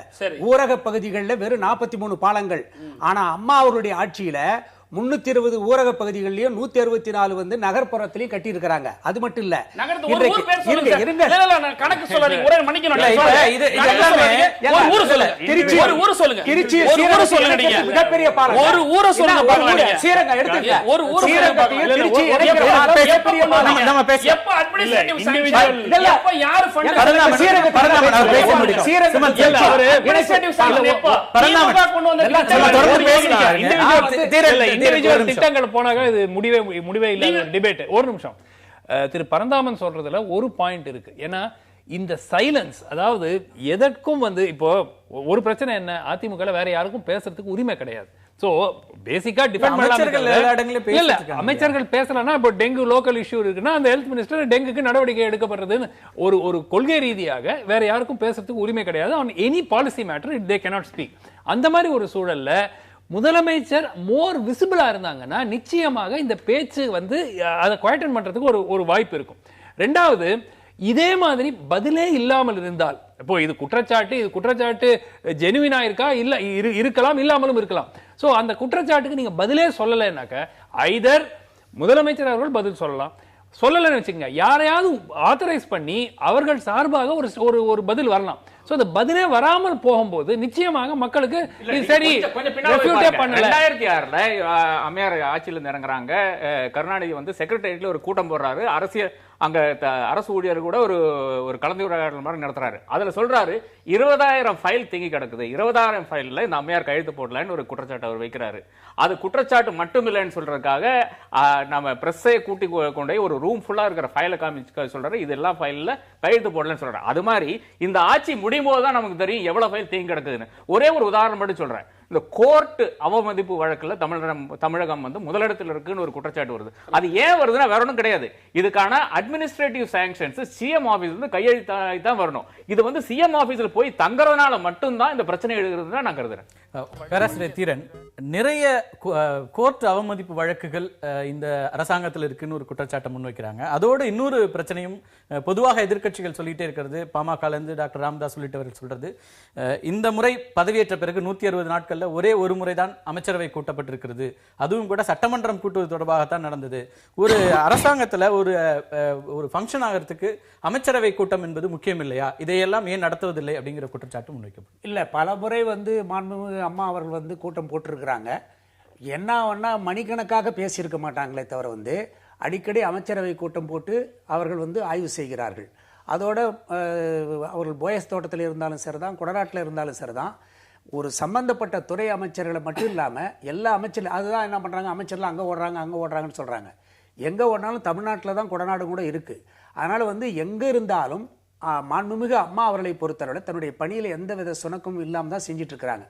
ஊரக பகுதிகளில் வெறும் 43 பாலங்கள். ஆனா அம்மா அவருடைய ஆட்சியில 320 ஊரக பகுதிகளிலும் 164 வந்து நகர்ப்புறத்திலையும் கட்டி இருக்கிறாங்க. அது மட்டும் இல்ல, மிகப்பெரிய பாலம் ஒரு ஊரை சொல்லுங்க. திட்டங்கள் போனாக இது முடிவே இல்லாத டிபேட். ஒரு நிமிஷம், திரு பரந்தாமன் சொல்றதுல ஒரு பாயிண்ட் இருக்கு. ஏன்னா இந்த சைலன்ஸ், அதாவது எதற்கும் வந்து இப்போ ஒரு பிரச்சனை என்ன, அதிமுக வேற யாருக்கும் பேசுறதுக்கு உரிமை கிடையாது. சோ பேசிக்கா அமைச்சர்கள் பேசலன்னா இப்போ டெங்கு லோக்கல் இஷ்யூ இருக்குன்னா அந்த ஹெல்த் மினிஸ்டர் டெங்குக்கு நடவடிக்கை எடுக்கப்படுறதுன்னு ஒரு கொள்கை ரீதியாக வேற யாருக்கும் பேசுறதுக்கு உரிமை கிடையாது. On any policy matter they cannot speak. அந்த மாதிரி ஒரு சூழல்ல முதலமைச்சர் மோர் விசிபிளா இருந்தாங்கன்னா நிச்சயமாக இந்த பேச்சு வந்து அதை குவாய்டன் பண்றதுக்கு ஒரு வாய்ப்பு இருக்கும். ரெண்டாவது, இதே மாதிரி பதிலே இல்லாமல் இருந்தால், இப்போ இது குற்றச்சாட்டு ஜெனுவினா இருக்கா, இல்ல இருக்கலாம், இல்லாமலும் இருக்கலாம். சோ அந்த குற்றச்சாட்டுக்கு நீங்க பதிலே சொல்லலைன்னாக்க ஐதர் முதலமைச்சர் அவர்கள் பதில் சொல்லலாம். சொல்லலன்னு வச்சுக்கோங்க, யாரையாவது ஆத்தரைஸ் பண்ணி அவர்கள் சார்பாக ஒரு பதில் வரலாம். சோ அந்த பதிலே வராமல் போகும்போது நிச்சயமாக மக்களுக்கு இது சரி பண்ணல. 2006ல அம்மையார் ஆட்சியில இருந்து இறங்குறாங்க. கருணாநிதி வந்து செக்ரட்டரியேட்ல ஒரு கூட்டம் போடுறாரு. அங்க அரசு ஊழியர் கூட ஒரு கலந்துரையாடல் மாதிரி நடத்துறாரு. அதுல சொல்றாரு 20,000 ஃபைல் தேங்கி கிடக்குது, 20,000 ஃபைல்ல இந்த அம்மையார் கையெழுத்து போடலன்னு ஒரு குற்றச்சாட்டு அவர் வைக்கிறாரு. அது குற்றச்சாட்டு மட்டும் இல்லைன்னு சொல்றதுக்காக நம்ம பிரஸ்ஸை கூட்டி கொண்டே ஒரு ரூம் ஃபுல்லா இருக்கிற ஃபைலை காமிச்சு சொல்றாரு, இது எல்லா ஃபைல்ல கையெழுத்து போடலன்னு சொல்றாரு. அது மாதிரி இந்த ஆட்சி முடியும் போது தான் நமக்கு தெரியும் எவ்வளவு ஃபைல் தேங்கி கிடக்குதுன்னு. ஒரே ஒரு உதாரணம் மட்டும் சொல்றேன். இந்த கோர்ட் அவமதிப்பு வழக்குல தமிழகம் வந்து முதலிடத்தில் இருக்குன்னு ஒரு குற்றச்சாட்டு வருது. அது ஏன் வருதுன்னா வேற ஒன்றும் கிடையாது. இதுக்கான அட்மினிஸ்ட்ரேட்டிவ் சாங்ஷன்ஸ் சிஎம் ஆபீஸ்ல இருந்து கையெழுத்தாய் தான் வரணும். இது வந்து சிஎம் ஆபீஸ்ல போய் தங்கறதுனால மட்டும்தான் இந்த பிரச்சனை எழுதுறதுன்னு நான் கருதுறேன். பேராசிரியர் தீரன், நிறைய கோர்ட் அவமதிப்பு வழக்குகள் இந்த அரசாங்கத்தில் இருக்குன்னு ஒரு குற்றச்சாட்டை முன்வைக்கிறாங்க. அதோடு இன்னொரு பிரச்சனையும் பொதுவாக எதிர்க்கட்சிகள் சொல்லிட்டே இருக்கிறது, பாமக இருந்து டாக்டர் ராமதாஸ் உள்ளிட்டவர்கள் சொல்றது, இந்த முறை பதவியேற்ற பிறகு 160 நாட்கள்ல ஒரே ஒரு முறைதான் அமைச்சரவை கூட்டப்பட்டிருக்கிறது, அதுவும் கூட சட்டமன்றம் கூட்டுவது தொடர்பாகத்தான் நடந்தது. ஒரு அரசாங்கத்துல ஒரு ஃபங்க்ஷன் ஆகிறதுக்கு அமைச்சரவை கூட்டம் என்பது முக்கியம் இல்லையா? இதையெல்லாம் ஏன் நடத்துவதில்லை அப்படிங்கிற குற்றச்சாட்டு முன்வைக்கப்படும். இல்ல, பல முறை வந்து மாண்புமிகு அம்மா அவர்கள் வந்து கூட்டம் போட்டிருக்கிறாங்க. என்ன மணிக்கணக்காக பேசியிருக்க மாட்டாங்களே தவிர வந்து அடிக்கடி அமைச்சரவை கூட்டம் போட்டு அவர்கள் வந்து ஆய்வு செய்கிறார்கள். அதோட அவர்கள் போயஸ் தோட்டத்தில் இருந்தாலும் சரிதான், கொடநாட்டில் இருந்தாலும் சரிதான், ஒரு சம்பந்தப்பட்ட துறை அமைச்சர்களை மட்டும் இல்லாமல் எல்லா அமைச்சர் அதுதான் என்ன பண்ணுறாங்க, அமைச்சர்லாம் அங்கே ஓடுறாங்கன்னு சொல்கிறாங்க. எங்கே ஓடினாலும் தமிழ்நாட்டில் தான் கொடநாடு கூட இருக்குது. அதனால் வந்து எங்கே இருந்தாலும் மாண்புமிகு அம்மா அவர்களை பொறுத்தவரை தன்னுடைய பணியில் எந்தவித சுணக்கமும் இல்லாமல் தான் செஞ்சுட்டு இருக்கிறாங்க.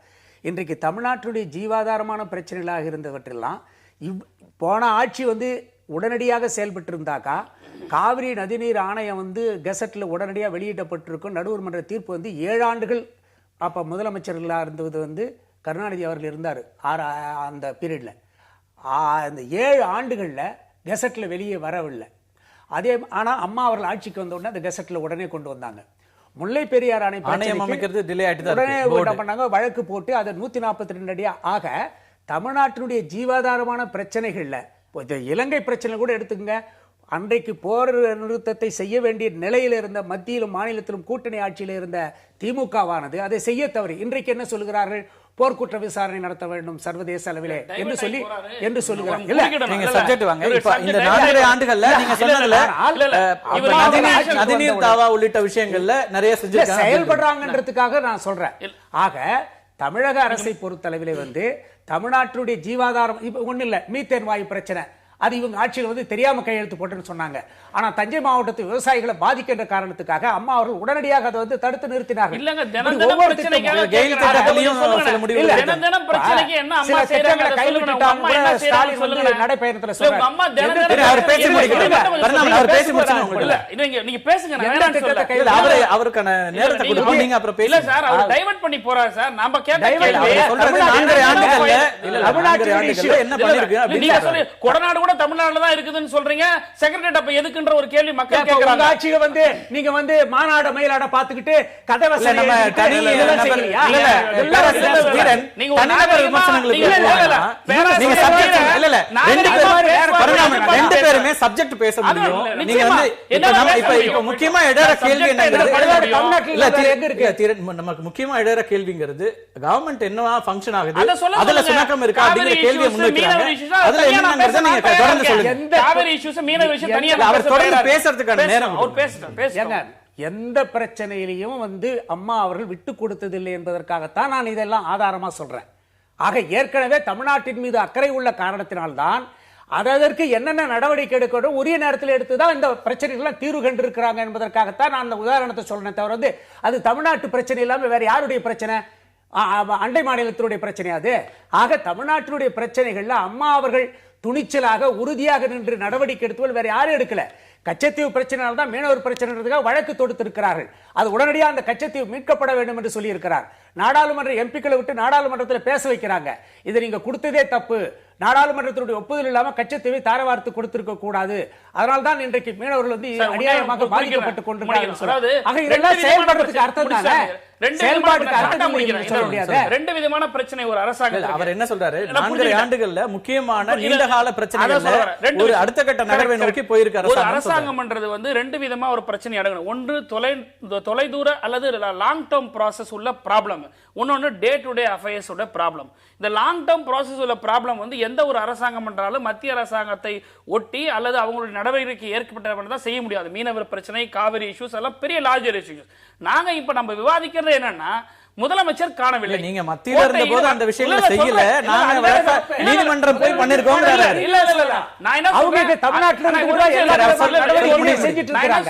இன்றைக்கு தமிழ்நாட்டுடைய ஜீவாதாரமான பிரச்சனைகளாக இருந்தவற்றெல்லாம் போன ஆட்சி வந்து உடனடியாக செயல்பட்டு இருந்தாக்கா காவிரி நதிநீர் ஆணையம் வந்து கெசட்டில் உடனடியாக வெளியிடப்பட்டிருக்கும். நடுவர் மன்ற தீர்ப்பு வந்து 7 ஆண்டுகள் அப்போ முதலமைச்சர்களாக இருந்தது வந்து கருணாநிதி அவர்கள் இருந்தார் அந்த பீரியடில். அந்த 7 ஆண்டுகளில் கெசட்டில் வெளியே வரவில்லை. ஆனால் அம்மா அவர்கள் ஆட்சிக்கு வந்த உடனே அந்த கெசட்டில் உடனே கொண்டு வந்தாங்க. முல்லை பெரியார் அணை உடனே என்ன பண்ணாங்க, வழக்கு போட்டு அதை 142 அடி ஆக தமிழ்நாட்டினுடைய ஜீவாதாரமான பிரச்சனைகள்ல இலங்கை பிரச்சனை கூட எடுத்துக்கங்க. அன்றைக்கு போர் நிறுத்தத்தை செய்ய வேண்டிய நிலையில் இருந்த மத்தியிலும் மாநிலத்திலும் கூட்டணி ஆட்சியில் இருந்த திமுகவானது அதை செய்ய தவறி இன்றைக்கு என்ன சொல்கிறார்கள், போர்க்குற்ற விசாரணை நடத்த வேண்டும் சர்வதேச அளவிலே என்று சொல்லுகிறாங்க. நதிநீர் தாவா உள்ளிட்ட விஷயங்கள்ல நிறைய செயல்படுறாங்கன்றதுக்காக நான் சொல்றேன். ஆக தமிழக அரசை பொறுத்தளவிலே வந்து தமிழ்நாட்டுடைய ஜீவாதாரம் இப்ப ஒண்ணு இல்ல, மீத்தேன் வாயு பிரச்சனை அது இவங்க ஆட்சியில் வந்து தெரியாம கையெழுத்து போட்டுன்னு சொன்னாங்க. ஆனா தஞ்சை மாவட்டத்து விவசாயிகளை பாதிக்கின்ற காரணத்துக்காக அம்மா அவர்கள் உடனடியாக அதை வந்து தடுத்து நிறுத்தினார்கள். நடைபயணத்தில் தமிழ்நாடுல தான் இருக்குதுன்னு சொல்றீங்க. செக்ரட்டரியேட் அப்ப எதுக்குன்ற ஒரு கேள்வி மக்கள் கேக்குறாங்க. ஆட்சியை வந்து நீங்க வந்து மாநாடு மயிலாட பாத்துக்கிட்டு கதை வசனம் முக்கியமா இடற கேள்வி நமக்கு முக்கியமா இடற கேள்விங்கிறது கவர்மெண்ட் என்னவா ஃபங்க்ஷன் ஆகுது, அதுல சுணக்கம் இருக்கா அப்படிங்கிற கேள்வியை முன்வைக்கிறாங்க. அதுல என்னங்கறத நீங்க தொடர்ந்து சொல்லுங்க. காவிரி இஷ்யூஸ் மீனவ விஷயம் தனியா அவர் தொடர்ந்து பேசுறதுக்கான நேரம் அவர் பேசுங்க. எந்த பிரச்சனையிலையும் வந்து அம்மா அவர்கள் விட்டு கொடுத்ததில்லை என்பதற்காகத்தான் நான் இதெல்லாம் ஆதாரமா சொல்றேன். ஆக ஏற்கனவே தமிழ்நாட்டின் மீது அக்கறை உள்ள காரணத்தினால்தான் அதற்கு என்னென்ன நடவடிக்கை எடுக்கணும் உரிய நேரத்தில் எடுத்துதான் இந்த பிரச்சனைகள்லாம் தீர்வு கண்டிருக்கிறாங்க என்பதற்காகத்தான் நான் அந்த உதாரணத்தை சொல்றேன். தவிர வந்து அது தமிழ்நாட்டு பிரச்சனை இல்லாமல் வேற யாருடைய பிரச்சனை, அண்டை மாநிலத்தினுடைய பிரச்சனையாது. ஆக தமிழ்நாட்டினுடைய பிரச்சனைகள்ல அம்மா அவர்கள் துணிச்சலாக உறுதியாக நின்று நடவடிக்கை எடுத்துவது வேற யாரும் எடுக்கல. கச்சத்தீவு பிரச்சனையால் தான் மீனவர் பிரச்சனைக்காக வழக்கு தொடுத்திருக்கிறார்கள். அது உடனடியாக அந்த கச்சத்தீவு மீட்கப்பட வேண்டும் என்று சொல்லி இருக்கிறார். நாடாளுமன்ற எம்பிக்களை விட்டு நாடாளுமன்றத்தில் பேச வைக்கிறாங்க. இதை நீங்க கொடுத்ததே தப்பு, நாடாளுமன்றத்தினுடைய ஒப்புதல் இல்லாம கச்சத்தீவை தாரவார்த்து கொடுத்திருக்க கூடாது, அதனால தான் இன்றைக்கு மீனவர்கள் வந்து அநியாயமாக பாதிக்கப்பட்டுக் கொண்டிருக்கிறார்கள். செயல்படுறதுக்கு அர்த்தம் தானே. ரெண்டு விதமான பிரச்சனை ஒரு அரசாங்கம். அவர் என்ன சொல்றாரு, 4 ஆண்டுகள்ல முக்கியமான நீண்டகால பிரச்சனைகள் ஒரு அடுத்த கட்ட நகர்வை நோக்கி போயிருக்காரு. ஒரு அரசாங்கம்ன்றது வந்து ரெண்டு விதமா ஒரு பிரச்சனை அடங்கணும். ஒன்று தொலைதூர அல்லது லாங் டேர்ம் ப்ராசஸ் உள்ள ப்ராப்ளம், இன்னொன்னு டே டு டே அஃபேர்ஸ் உள்ள ப்ராப்ளம். இந்த லாங் டேர்ம் ப்ராசஸ் உள்ள ப்ராப்ளம் வந்து எந்த ஒரு அரசாங்கம் என்றாலும் மத்திய அரசாங்கத்தை ஒட்டி அல்லது அவங்களுடைய நடவடிக்கை ஏற்பட்ட தான் செய்ய முடியாது. மீனவர் பிரச்சனை, காவிரி இஷ்யூஸ் எல்லாம் பெரிய லார்ஜர் இஷ்யூஸ். நாங்க இப்ப நம்ம விவாதிக்கிறது என்னன்னா, முதலமைச்சர் காணவில்லை. நீங்க மத்தியில இருந்த போது அந்த விஷயங்களை செய்யல, நாங்க நீதிமன்றம் போய் பண்ணிருக்கோம். நான் என்ன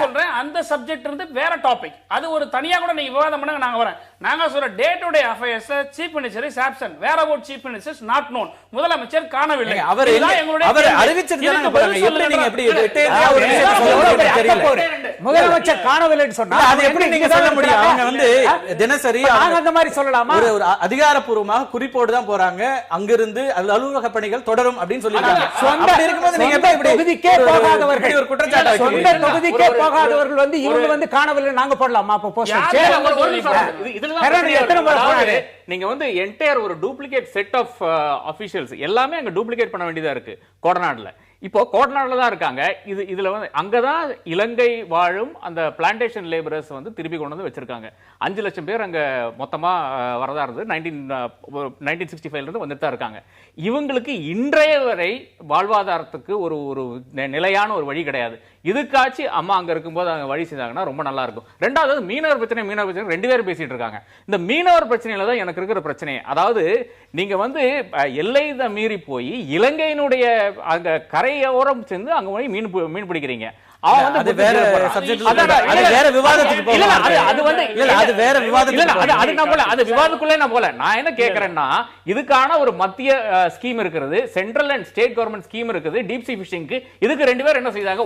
சொல்றேன், அந்த சப்ஜெக்ட் இருந்து வேற டாபிக், அது ஒரு தனியா கூட நீங்க விவாதம் பண்ணுங்க, நாங்க வரேன். நாங்க சொல்ற day to day affairs chief minister is absent, வேற about chief minister is not known. முதலமைச்சர் காணவில்லை. அவர் அறிவிச்சிருக்காங்க பாருங்க. எப்படி நீங்க எப்படி முதலமைச்சர் காணவில்லைன்னு சொன்னா அது எப்படி நீங்க சொல்ல முடியும்? அவங்க வந்து தினசரி அந்த மாதிரி சொல்லலாமா? ஒரு அதிகாரப்பூர்வமாக குறிப்போடு தான் போறாங்க. அங்கிருந்து அலுவலக பணிகள் தொடரும் அப்படின்னு சொல்லிருக்காங்க. அப்படி இருக்கும்போது நீங்க எப்படி தொகுதிக்கே போகாதவர்கள், ஒரு குற்றச்சாட்டு சொந்த தொகுதிக்கே போகாதவர்கள் வந்து இவங்க வந்து காணவில்லை நாங்க போடலாமா? அப்ப போஸ்டர் நீங்க வந்து என்டையர் ஒரு டூப்ளிகேட் செட் ஆஃப் ஆபீஷியல்ஸ் எல்லாமே அங்க டூப்ளிகேட் பண்ண வேண்டியதா இருக்கு கோடநாடுல. இப்போ கோடநாடுல தான் இருக்காங்க. இதுல வந்து அங்கதான் இலங்கை வாழும் அந்த பிளான்டேஷன் லேபரர்ஸ் வந்து திருப்பி கொண்டு வந்து வச்சிருக்காங்க. 5 லட்சம் பேர் அங்க மொத்தமா வரதா இருந்தது. 1965 இருந்து வந்துட்டு தான் இருக்காங்க. இவங்களுக்கு இன்றைய வரை வாழ்வாதாரத்துக்கு ஒரு ஒரு நிலையான ஒரு வழி கிடையாது. இதுக்காச்சு அம்மா அங்க இருக்கும்போது அங்க வழி செஞ்சாங்கன்னா ரொம்ப நல்லா இருக்கும். ரெண்டாவது மீனவர் பிரச்சனை 2 பேரும் பேசிட்டு இருக்காங்க. இந்த மீனவர் பிரச்சனையில தான் எனக்கு இருக்கிற பிரச்சனை. அதாவது நீங்க வந்து எல்லை மீறி போய் இலங்கையினுடைய அங்க கரையோரம் சென்று அங்க போய் மீன் பிடிக்கிறீங்க. அது வேற சப்ஜெக்ட், அது வேற விவாதத்துக்கு போகலாம். அது வந்து அது வேற விவாதத்துக்கு, அது நான் போல, அது விவாதத்துக்குள்ளே நான் போல. நான் என்ன கேக்குறேன்னா, இதுக்கான ஒரு மத்திய ஸ்கீம் இருக்குது, central and state government scheme இருக்குது டீப் சி ஃபிஷிங்க்கு. இதுக்கு 2 பேர் என்ன செய்தாங்க?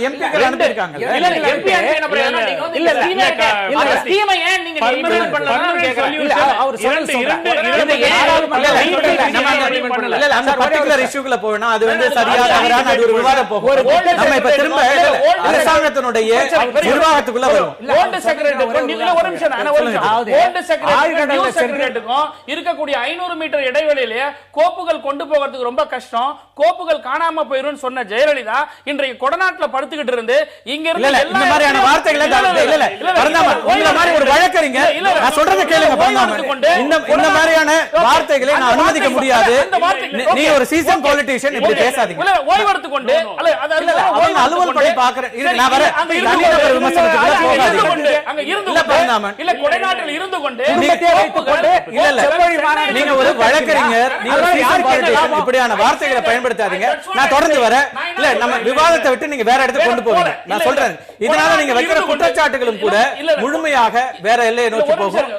எம்பிக்கள் அனுப்பியிருக்காங்க. எம்பி அனுப்பினா நீங்க வந்து இல்ல அந்த ஸ்கீமை ஏன் நீங்க இம்ப்ளிமென்ட் பண்ணலன்னு கேக்குறேன். அவர் இல்ல அந்த பர்టిక్యులர் இஷ்யூக்குள்ள போவேனா அது வந்து சரியா தவறான அது ஒரு விவாதம் போகும். நம்ம இப்ப திரும்ப அரசாங்கத்தினுடைய நிர்வாகத்துக்குள்ள வரும். ஓல்ட் செக்ரட்டரிக்கும் இருக்கக்கூடிய 500 மீட்டர் இடைவெளியிலே கோப்புகள் கொண்டு போகிறதுக்கு ரொம்ப கஷ்டம், கோப்புகள் காணாம போயிரும் சொன்ன ஜெயலலிதா இன்றைக்கு கொடநாட்டுல படுத்துக்கிட்டு இருந்து இங்க இருந்து இந்த மாதிரியான வார்த்தைகளை இந்த மாதிரி ஒரு வழக்கறிஞர் நான் சொல்றதை கேளுங்க. இந்த மாதிரியான வார்த்தைகளை நான் அனுமதிக்க முடியாது. நீ ஒரு சீசன் பொலிட்டிஷியன் இப்படி பேசாதீங்க. ஓய்வெடுத்துக் கொண்டு அலுவல் படி பாக்குறேன். நான் வரேன். நீங்க ஒரு வழக்கறிஞர், இப்படியான வார்த்தைகளை பயன்படுத்தாதீங்க. நான் தொடர்ந்து வரேன். இல்ல நம்ம விவாதத்தை விட்டு நீங்க வேற இடத்துக்கு கொண்டு போவீங்க. நான் சொல்றேன், இதனால நீங்க வைக்கிற குற்றச்சாட்டுகளும் கூட முழுமையாக வேற எல்லையை நோக்கி போகும்.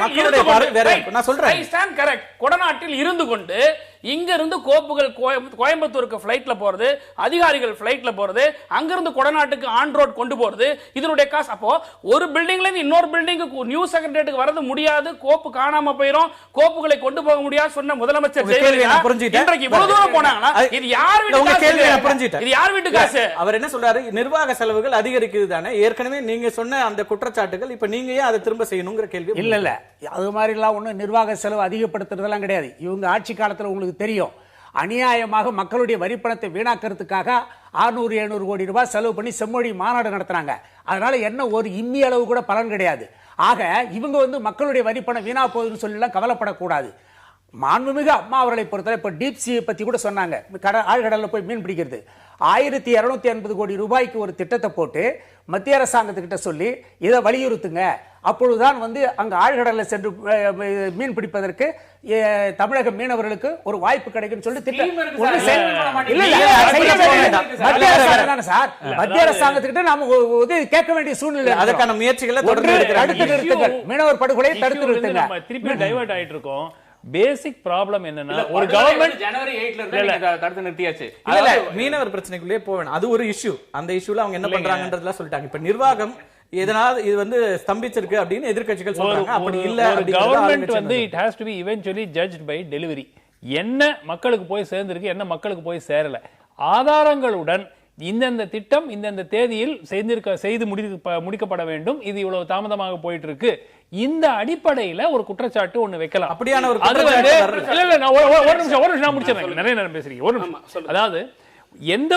மக்களுடைய பார்வை வேற. நான் சொல்றேன், கொடநாட்டில் இருந்து கொண்டு இங்க இருந்து கோப்புகள் கோயம்புத்தூருக்கு ஃளைட்ல போறது, அதிகாரிகள் ஃளைட்ல போறது, அங்கிருந்து கொடநாட்டுக்கு ஆன் ரோட் கொண்டு போறது, இதனுடைய காசு. அப்போ ஒரு பில்டிங்ல இருந்து இன்னொரு பில்டிங்க்கு நியூஸ் செக்ரட்டரியேட்டுக்கு வரது முடியாது, கோப்பு காணாம போயிரும், கோப்புகளை கொண்டு போக முடியாது சொன்ன முதலமைச்சர் இன்றைக்கு இவ்வளவு தூரம் போனாங்களா? இது யார் வீட்டு? இது யார் வீட்டு காசு? அவர் என்ன சொல்றாரு? நிர்வாக செலவுகள் அதிகரிக்குது தானே. ஏற்கனவே நீங்க சொன்ன அந்த குற்றச்சாட்டுகள் இப்ப நீங்க ஏன் அதை திரும்ப செய்யணுங்கிற கேள்வி. இல்ல அது மாதிரி எல்லாம் ஒண்ணு நிர்வாக செலவு அதிகப்படுத்துறதெல்லாம் கிடையாது. இவங்க ஆட்சி காலத்துல உங்களுக்கு தெரியும், அநியாயமாக மக்களுடைய வரிப்பணத்தை வீணாக்கிறதுக்காக 600-700 கோடி ரூபாய் செலவு பண்ணி செம்மொழி மாநாடு நடத்துறாங்க. அதனால என்ன ஒரு இம்மி அளவு கூட பலன் கிடையாது. ஆக இவங்க வந்து மக்களுடைய வரிப்பணம் வீணா போகுதுன்னு சொல்லி கவலைப்படக்கூடாது. மாண்புமிகு அம்மா அவர்களை பொறுத்தவரை இப்ப டீப் சி பத்தி கூட சொன்னாங்க. ஆழ்கடல்ல போய் மீன் பிடிக்கிறது 1250 கோடி ரூபாய்க்கு ஒரு திட்டத்தை போட்டு மத்திய அரசாங்கத்துக்கிட்ட சொல்லி இதை வலியுறுத்துங்க. அப்பொழுதுதான் வந்து அங்க ஆழ்கடல்ல சென்று மீன் பிடிப்பதற்கு தமிழக மீனவர்களுக்கு ஒரு வாய்ப்பு கிடைக்கும் சொல்லி மத்திய அரசாங்கத்துக்கிட்ட நாம கேட்க வேண்டிய சூழ்நிலை. அதற்கான முயற்சிகளை தடுத்து நிறுத்துங்கள், மீனவர் படுகொலை தடுத்து நிறுத்துங்க. திருப்பி டைவர்ட் ஆயிட்டு இருக்கோம். பேசிக் ப்ராப்ளம் என்னன்னா, ஒரு கவர்மெண்ட் ஜனவரி 8ல இருந்து தடுத்து நிறுத்தியாச்சு. இல்ல மீனவர் பிரச்சனைக்குள்ளே போவேன். அது ஒரு இஷ்யூ. அந்த இஷ்யூல அவங்க என்ன பண்றாங்கன்றதெல்லாம் சொல்லிட்டாங்க. இப்ப நிர்வாகம் எதனால இது வந்து ஸ்தம்பிச்சிருக்கு அப்படின்னு எதிர்க்கட்சிகள் சொல்றாங்க. அப்படி இல்ல, கவர்மெண்ட் வந்து it has to be eventually judged by delivery. என்ன மக்களுக்கு போய் சேர்ந்திருக்கு, என்ன மக்களுக்கு போய் சேரல, ஆதாரங்களுடன் இந்தந்த திட்டம் இந்தந்த தேதியில் செய்து முடிக்கப்பட வேண்டும், இது இவ்வளவு தாமதமாக போயிட்டு இருக்கு. இந்த அடிப்படையில ஒரு குற்றச்சாட்டு ஒண்ணு வைக்கலாம். அப்படியான ஒரு அது வந்து இல்ல நான் ஒரு நிமிஷம் நான் முடிச்சிடுறேன், நிறைய நேரம் பேசுறீங்க. ஒரு நிமிஷம். அதாவது எந்த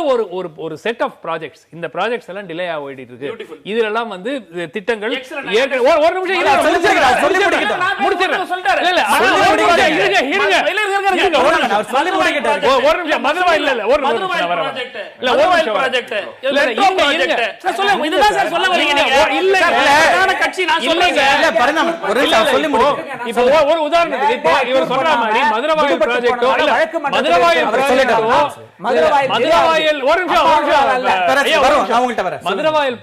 ஒரு செட் ஆஃப் ப்ராஜெக்ட்ஸ், இந்த ப்ராஜெக்ட்ஸ் எல்லாம் டிலே ஆகிட்டு இருக்கு, இதெல்லாம் வந்து திட்டங்கள் ஒரு நிமிஷம் ஒரு உதாரணத்துக்கு இவர் சொல்ற மாதிரி மதுரவாயல் ப்ராஜெக்டோ மதுரவாயல்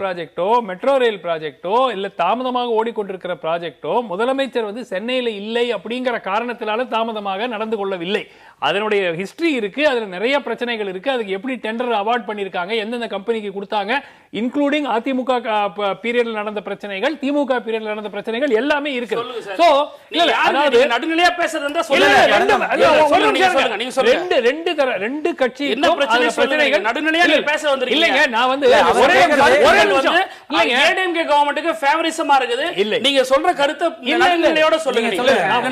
ப்ராஜெக்டோ மெட்ரோ ரயில் ப்ராஜெக்டோ இல்ல தாமதமாக ஓடிக்கொண்டிருக்கிற ப்ராஜெக்டோ முதலமைச்சர் வந்து சென்னையில இல்லை அப்படிங்கிற காரணத்தினால தாமதமாக நடந்து கொள்ளவில்லை. அதனுடைய ஹிஸ்டரி இருக்கு, அதுல நிறைய பிரச்சனைகள் இருக்கு. அதுக்கு எப்படி டெண்டர் அவார்ட் பண்ணிருக்காங்க, எந்தெந்த கம்பெனிக்கு கொடுத்தாங்க, இன்க்ளூடிங் அதிமுக பீரியட்ல நடந்த பிரச்சனைகள், திமுக பீரியட்ல நடந்த பிரச்சனைகள் எல்லாமே இருக்கு. சோ அதாவது நடுநிலையா பேசுறதுன்னா ரெண்டு கட்சி பிரச்சனைகள் நடுநிலையா பேச வந்திருக்கீங்க. இல்லங்க நான் வந்து ஒரே நிமிஷம் இல்லங்க, ஏடிஎம்கே கவர்மெண்ட்டுக்கு ஃபேவரிசமா இருக்குது. நீங்க சொல்ற கருத்து நடுநிலையோட சொல்லுங்க.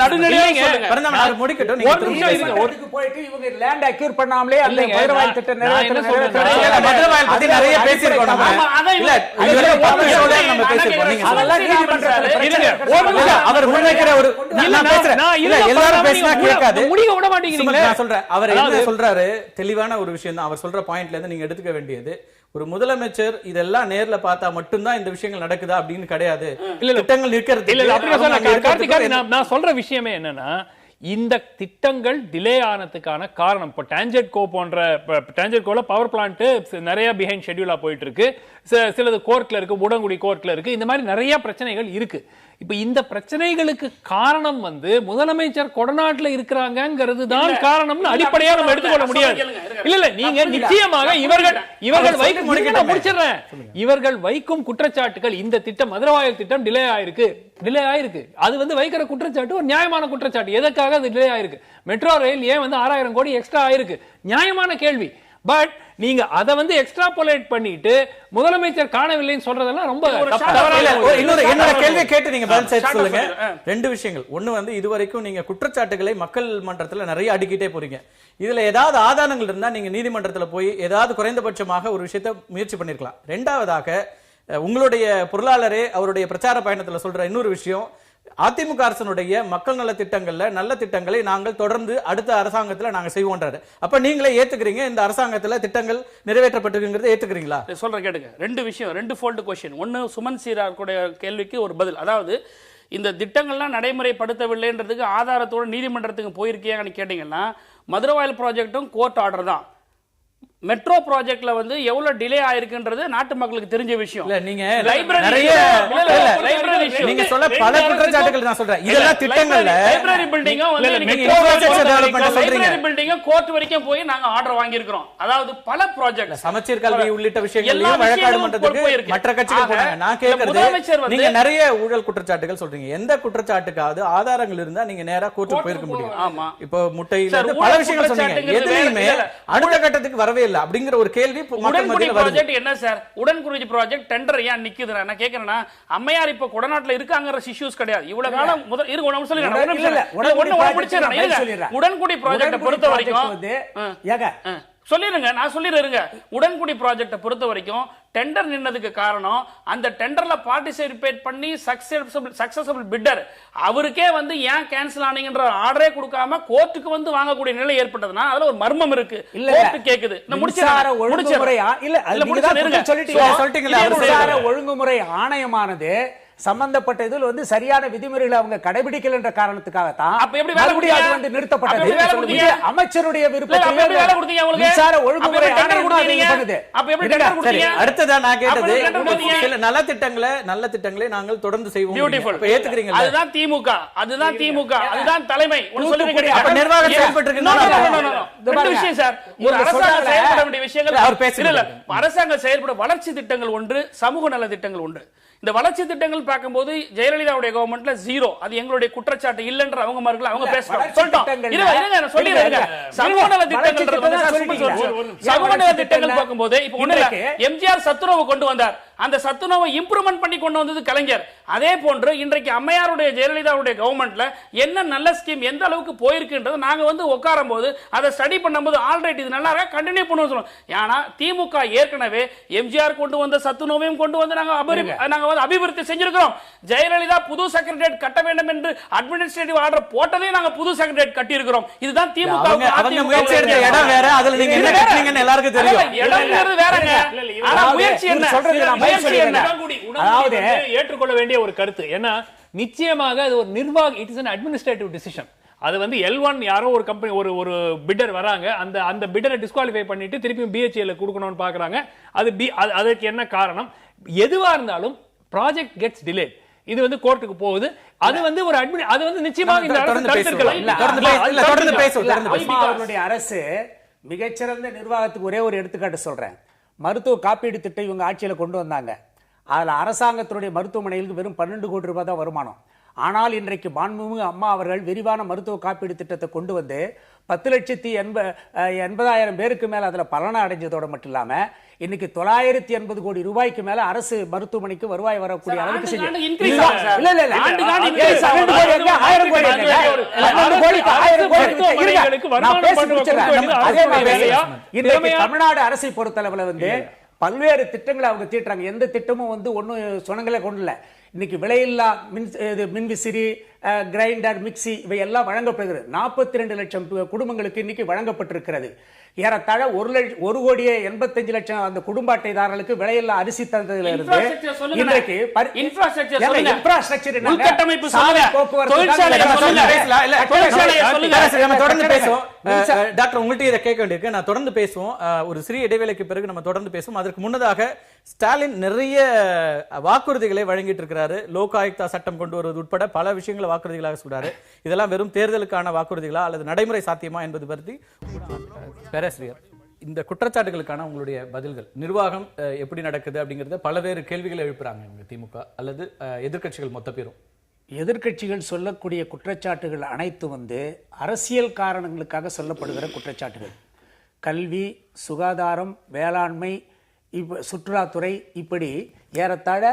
நடுநிலையா சொல்லுங்க. நான் முடிக்கட்டும். நீங்க ஒரு நிமிஷம் இருங்க. போயிட்டு இவங்க லேண்ட் அக்யூர் பண்ணாமலே அந்த மதுரவாயல் திட்டம் நிறைவேற்ற மதுரவாயல் பத்தி நிறைய பேசி இருக்கோம். ஆமா அத இல்ல இதுல 10 ஷோல நம்ம பேசி இருக்கோம். நீங்க அதெல்லாம் நீதிமன்றத்துல இருங்க. ஒரு நிமிஷம் அவர் முன்வைக்கிற ஒரு நான் பேசுறேன். இல்ல எல்லாரும் பேசினா கேட்காது. முடிய விட மாட்டீங்க. நான் சொல்றேன். அவர் என்ன சொல்றாரு தெளிவான ஒரு விஷயம் தான். அவர் சொல்ற பாயிண்ட்ல இருந்து நீங்க எடுத்துக்க வேண்டியது, ஒரு முதலமைச்சர் இதெல்லாம் நேர்ல பார்த்தா மட்டும்தான் இந்த விஷயங்கள் நடக்குதா அப்படின்னு கிடையாது. திட்டங்கள் இருக்கிறது இல்ல அப்படி சொல்ல கார்த்திக். நான் சொல்ற விஷயமே என்னன்னா, இந்த திட்டங்கள் டிலே ஆனதுக்கான காரணம் இப்போ டான்ஜெட்கோ போன்ற டான்ஜெட்கோல பவர் பிளான்ட் நிறைய பிஹைண்ட் ஷெட்யூலா போயிட்டு இருக்கு, சிலது கோர்ட்ல இருக்கு, உடன்குடி கோர்ட்ல இருக்கு, இந்த மாதிரி நிறைய பிரச்சனைகள் இருக்கு. இப்ப இந்த பிரச்சனைகளுக்கு காரணம் வந்து முதலமைச்சர் கொடநாட்டுல இருக்கிறாங்கிறது தான் காரணம்னு அடிப்படையா நம்ம எடுத்துக்கொள்ள முடியாது. இல்ல நீங்க நிச்சயமாக இவர்கள் வைக்கும் முடிச்சிடுறேன், இவர்கள் வைக்கும் குற்றச்சாட்டுகள் இந்த திட்டம் மதுரவாயல் திட்டம் டிலே ஆயிருக்கு. அது வந்து வைக்கிற குற்றச்சாட்டு ஒரு நியாயமான குற்றச்சாட்டு. எதற்காக அது டிலே ஆயிருக்கு? மெட்ரோ ரயில் ஏன் வந்து 6000 கோடி எக்ஸ்ட்ரா ஆயிருக்கு? நியாயமான கேள்வி. பட் நீங்க அத வந்து எக்ஸ்ட்ராபோலேட் பண்ணிட்டு முதலமைச்சர் காணவில்லைன்னு சொல்றதெல்லாம் ரொம்ப என்னோட கேள்வியை கேட்டு நீங்க பதில் சொல்லுங்க. ரெண்டு விஷயங்கள். ஒண்ணு வந்து இதுவரைக்கும் நீங்க குற்றச்சாட்டுகளை மக்கள் மன்றத்துல நிறைய அடிக்கிட்டே போறீங்க. இதுல ஏதாவது ஆதாரங்கள் இருந்தா நீங்க நீதிமன்றத்துல போய் ஏதாவது குறைந்தபட்சமாக ஒரு விஷயத்தை முயற்சி பண்ணிருக்கலாம். ரெண்டாவதாக உங்களுடைய பொருளாளரே அவருடைய பிரச்சார பயணத்துல சொல்ற இன்னொரு விஷயம், அதிமுக அரசனுடைய மக்கள் நல திட்டங்கள்ல நல்ல திட்டங்களை நாங்கள் தொடர்ந்து அடுத்த அரசாங்கத்துல நாங்க செய்வோன்றாரு. அப்ப நீங்களே ஏத்துக்கிறீங்க இந்த அரசாங்கத்துல திட்டங்கள் நிறைவேற்றப்பட்டிருக்கிறது, ஏத்துக்கிறீங்களா? சொல்ற கேட்டுங்க. ரெண்டு விஷயம், ரெண்டு ஃபோல்டு क्वेश्चन. ஒன்னு சுமன் சீராருடைய கேள்விக்கு ஒரு பதில். அதாவது இந்த திட்டங்கள்லாம் நடைமுறைப்படுத்தவில்லைன்றதுக்கு ஆதாரத்தோட நீதிமன்றத்துக்கு போயிருக்கீங்கன்னு கேட்டீங்கன்னா, மதுரவாயல் ப்ராஜெக்டும் கோர்ட் ஆர்டர் தான். மெட்ரோ ப்ராஜெக்ட்ல வந்து எவ்வளவு டிலே ஆயிருக்குன்றது நாட்டு மக்களுக்கு தெரிஞ்ச விஷயம். இல்ல நீங்க நீங்க சொல்ல பல குற்றச்சாட்டுகள் நான் சொல்றேன். இதெல்லாம் திட்டங்கள்ல லைப்ரரி பில்டிங்கும் வந்து மெட்ரோ ப்ராஜெக்ட் டெவலப்மென்ட் சொல்றீங்க. லைப்ரரி பில்டிங்கும் கோர்ட் வரைக்கும் போய் நாங்க ஆர்டர் வாங்கி இருக்கோம். அதாவது பல ப்ராஜெக்ட் சமச்சீர் கல்வி உள்ளிட்ட விஷயங்களையும் வழக்காடு மன்றத்துக்கு மற்ற கட்சிகள் போறாங்க. நான் கேக்குறது, நீங்க நிறைய ஊழல் குற்றச்சாட்டுகள் சொல்றீங்க. எந்த குற்றச்சாட்டுக்காவது ஆதாரங்கள் இருந்தா நீங்க நேரா கோர்ட்டுக்கு போயிருக்க முடியும். ஆமா, இப்போ முட்டையில இருந்து பல விஷயங்கள் சொன்னீங்க. எதுலயுமே அடுத்த கட்டத்துக்கு வரவே இல்ல அப்படிங்கிற ஒரு கேள்வி உடன்குடி ப்ராஜெக்ட் என்ன சார்? உடன்குடி ப்ராஜெக்ட் டெண்டர் ஏன் நிக்குது? நான் கேக்குறேன்னா, அம்மையார் இப்ப கொடநாட்டுல இருக்காங்கற இஷ்யூஸ் கிடையாது. இவ்வளவு காலம் இருக்கு ஒண்ணு சொல்லிடுறேன். உடன்குடி ப்ராஜெக்ட பொறுத்த வரைக்கும் சொல்லிருங்க, நான் சொல்லிடுறேங்க. உடன்குடி ப்ராஜெக்ட பொறுத்த வரைக்கும் டெண்டர் நின்னதுக்கு காரணம், அந்த டெண்டர்ல பார்ட்டிசிபேட் பண்ணி சக்சஸ்ஃபுல் பிட்டர் அவருக்கே வந்து ஏன் கேன்சல் ஆனீங்கன்ற ஆர்டரே கொடுக்காம கோர்ட்டுக்கு வந்து வாங்கக்கூடிய நிலை ஏற்பட்டதுன்னா அதுல ஒரு மர்மம் இருக்கு. கோர்ட் கேக்குது. ஒழுங்குமுறை ஆணையமானது சம்பந்தப்பட்ட இதில் வந்து சரியான விதிமுறைகளை அவங்க கடைபிடிக்கல என்ற காரணத்துக்காக தான் மறுபடியும் அது வந்து நிறுத்தப்பட்டது. அமைச்சருடைய அடுத்ததா நான் கேட்டது, சில நல்ல திட்டங்களை நாங்கள் தொடர்ந்து செய்வோம். ஏத்துக்கிறீங்க? அதுதான் திமுக, அதுதான் திமுக, அதுதான் தலைமை. நிர்வாகம் செயல்பட்டு விஷயம் சார். ஒரு அரசாங்கம் செயல்பட வேண்டிய விஷயங்கள் அவர் பேசல. அரசாங்கம் செயல்பட வளர்ச்சி திட்டங்கள் ஒன்று, சமூக நல திட்டங்கள் ஒன்று. இந்த வளர்ச்சி திட்டங்கள் கவர்மெண்ட் பார்க்கும்போது ஜெயலலிதாவுடைய கவர்மெண்ட்ல 0. அது எங்களுடைய குற்றச்சாட்டு இல்லன்ற அவங்க மார்க்கல அவங்க பேசுறாங்க. சொல்லிட்டோம். இருங்க நான் சொல்லிடுறேன். சமூகநல திட்டங்கள் சமூகநல திட்டங்கள் பார்க்கும்போது இப்போ ஒண்ணு இல்ல, எம்ஜிஆர் சத்துணவு கொண்டு வந்தார். அந்த சத்துணவை இம்ப்ரூவ்மெண்ட் பண்ணி கொண்டு வந்தது கலைஞர். அதே போன்று இன்றைக்கு அம்மையாருடைய ஜெயலலிதாவுடைய கவர்மெண்ட்ல என்ன நல்ல ஸ்கீம் எந்த அளவுக்கு போயிருக்குன்றது நாங்க வந்து உட்காரும் போது அதை ஸ்டடி பண்ணும்போது ஆல்ரைட் இது நல்லா இருக்கா கண்டினியூ பண்ணுவோம் சொல்லுவோம். ஏன்னா திமுக ஏற்கனவே எம்ஜிஆர் கொண்டு வந்த சத்துணவையும் கொண்டு வந்து நாங்க வந்து அபிவிருத்தி செஞ்சிருக்கிறோம். ஜெயலலிதா புது செக்ரட்டரியேட் கட்ட வேண்டும் என்று அட்மினிஸ்ட்ரேட்டிவ் ஆர்டர் போட்டதே நாங்க புது செக்ரட்டரியேட் கட்டி இருக்கிறோம். இதுதான் திமுக அவங்க முயற்சி எடுத்த இடம் வேற, அதுல நீங்க என்ன கட்டுறீங்கன்னு எல்லாருக்கும் தெரியும். இடம் வேற வேறங்க. ஆனா முயற்சி என்ன சொல்றது அதாவது ஏற்றுக்கொள்ள வேண்டிய ஒரு கருத்து. ஏன்னா நிச்சயமாக அது ஒரு நிர்வாக it is an administrative decision. அது வந்து L1 யாரோ ஒரு கம்பெனி ஒரு பிட்டர் வராங்க, அந்த பிட்டரை டிஸ்குவாலிஃபை பண்ணிட்டு திருப்பி BHEL கொடுக்கணும்னு பாக்குறாங்க. அதுக்கு என்ன காரணம்? எதுவா இருந்தாலும் ப்ராஜெக்ட் கெட்ஸ் டிலே. இது வந்து கோர்ட்டுக்கு போகுது. அது வந்து ஒரு அது வந்து நிச்சயமாக இந்த அரசு அவர்களுடைய அரசு மிகச்சிறந்த நிர்வாகத்துக்கு ஒரே ஒரு எடுத்துக்காட்டு சொல்றேன். மருத்துவ காப்பீடு திட்டம் இவங்க ஆட்சியில் கொண்டு வந்தாங்க. அதில் அரசாங்கத்தினுடைய மருத்துவமனைகளுக்கு வெறும் 12 கோடி ரூபாய் தான் வருமானம். ஆனால் இன்றைக்கு மாண்புமிகு அம்மா அவர்கள் விரிவான மருத்துவ காப்பீடு திட்டத்தை கொண்டு வந்து 10,80,000 பேருக்கு மேல அதுல பலனை அடைஞ்சதோட மட்டும் இல்லாம இன்னைக்கு 980 கோடி ரூபாய்க்கு மேல அரசு மருத்துவமனைக்கு வருவாய் வரக்கூடிய அளவுக்கு செஞ்சு தமிழ்நாடு அரசை பொறுத்தளவுல வந்து பல்வேறு திட்டங்களை அவங்க தீட்டுறாங்க. எந்த திட்டமும் வந்து ஒன்னும் சொன்னங்களே கொண்டு இல்ல. இன்னைக்கு விலையில்லா மின்விசிறி, கிரைண்டர், மிக்சி இவை எல்லாம் வழங்கப்படுகிறது. 42 லட்சம் குடும்பங்களுக்கு இன்னைக்கு வழங்கப்பட்டிருக்கிறது. ஏறத்தாழ 1,85,00,000 அந்த குடும்ப அட்டைதாரர்களுக்கு விலையில்லா அரிசி தந்ததுல இருந்து இன்றைக்கு இன்ஃப்ராஸ்ட்ரக்சர் உள்கட்டமைப்பு தொடர்ந்து பேசுவோம். டாக்டர் உங்கள்கிட்ட இதை கேட்க வேண்டியிருக்கு. நான் தொடர்ந்து பேசுவோம். ஒரு சிறிய இடைவேளைக்கு பிறகு நம்ம தொடர்ந்து பேசுவோம். அதற்கு முன்னதாக ஸ்டாலின் நிறைய வாக்குறுதிகளை வழங்கிட்டு இருக்கிறாரு. லோக் ஆயுக்தா சட்டம் கொண்டு வருவது உட்பட பல விஷயங்களை வாக்குறுதிகளாக சொல்றாரு. இதெல்லாம் வெறும் தேர்தலுக்கான வாக்குறுதிகளா அல்லது நடைமுறை சாத்தியமா என்பது பற்றி பேராசிரியர், இந்த குற்றச்சாட்டுகளுக்கான உங்களுடைய பதில்கள், நிர்வாகம் எப்படி நடக்குது அப்படிங்கறத பல்வேறு கேள்விகளை எழுப்புறாங்க திமுக அல்லது எதிர்க்கட்சிகள் மொத்த பேரும். எதிர்க்கட்சிகள் சொல்லக்கூடிய குற்றச்சாட்டுகள் அனைத்து வந்து அரசியல் காரணங்களுக்காக சொல்லப்படுகிற குற்றச்சாட்டுகள். கல்வி, சுகாதாரம், வேளாண்மை, சுற்றுலாத்துறை, இப்படி ஏறத்தாழ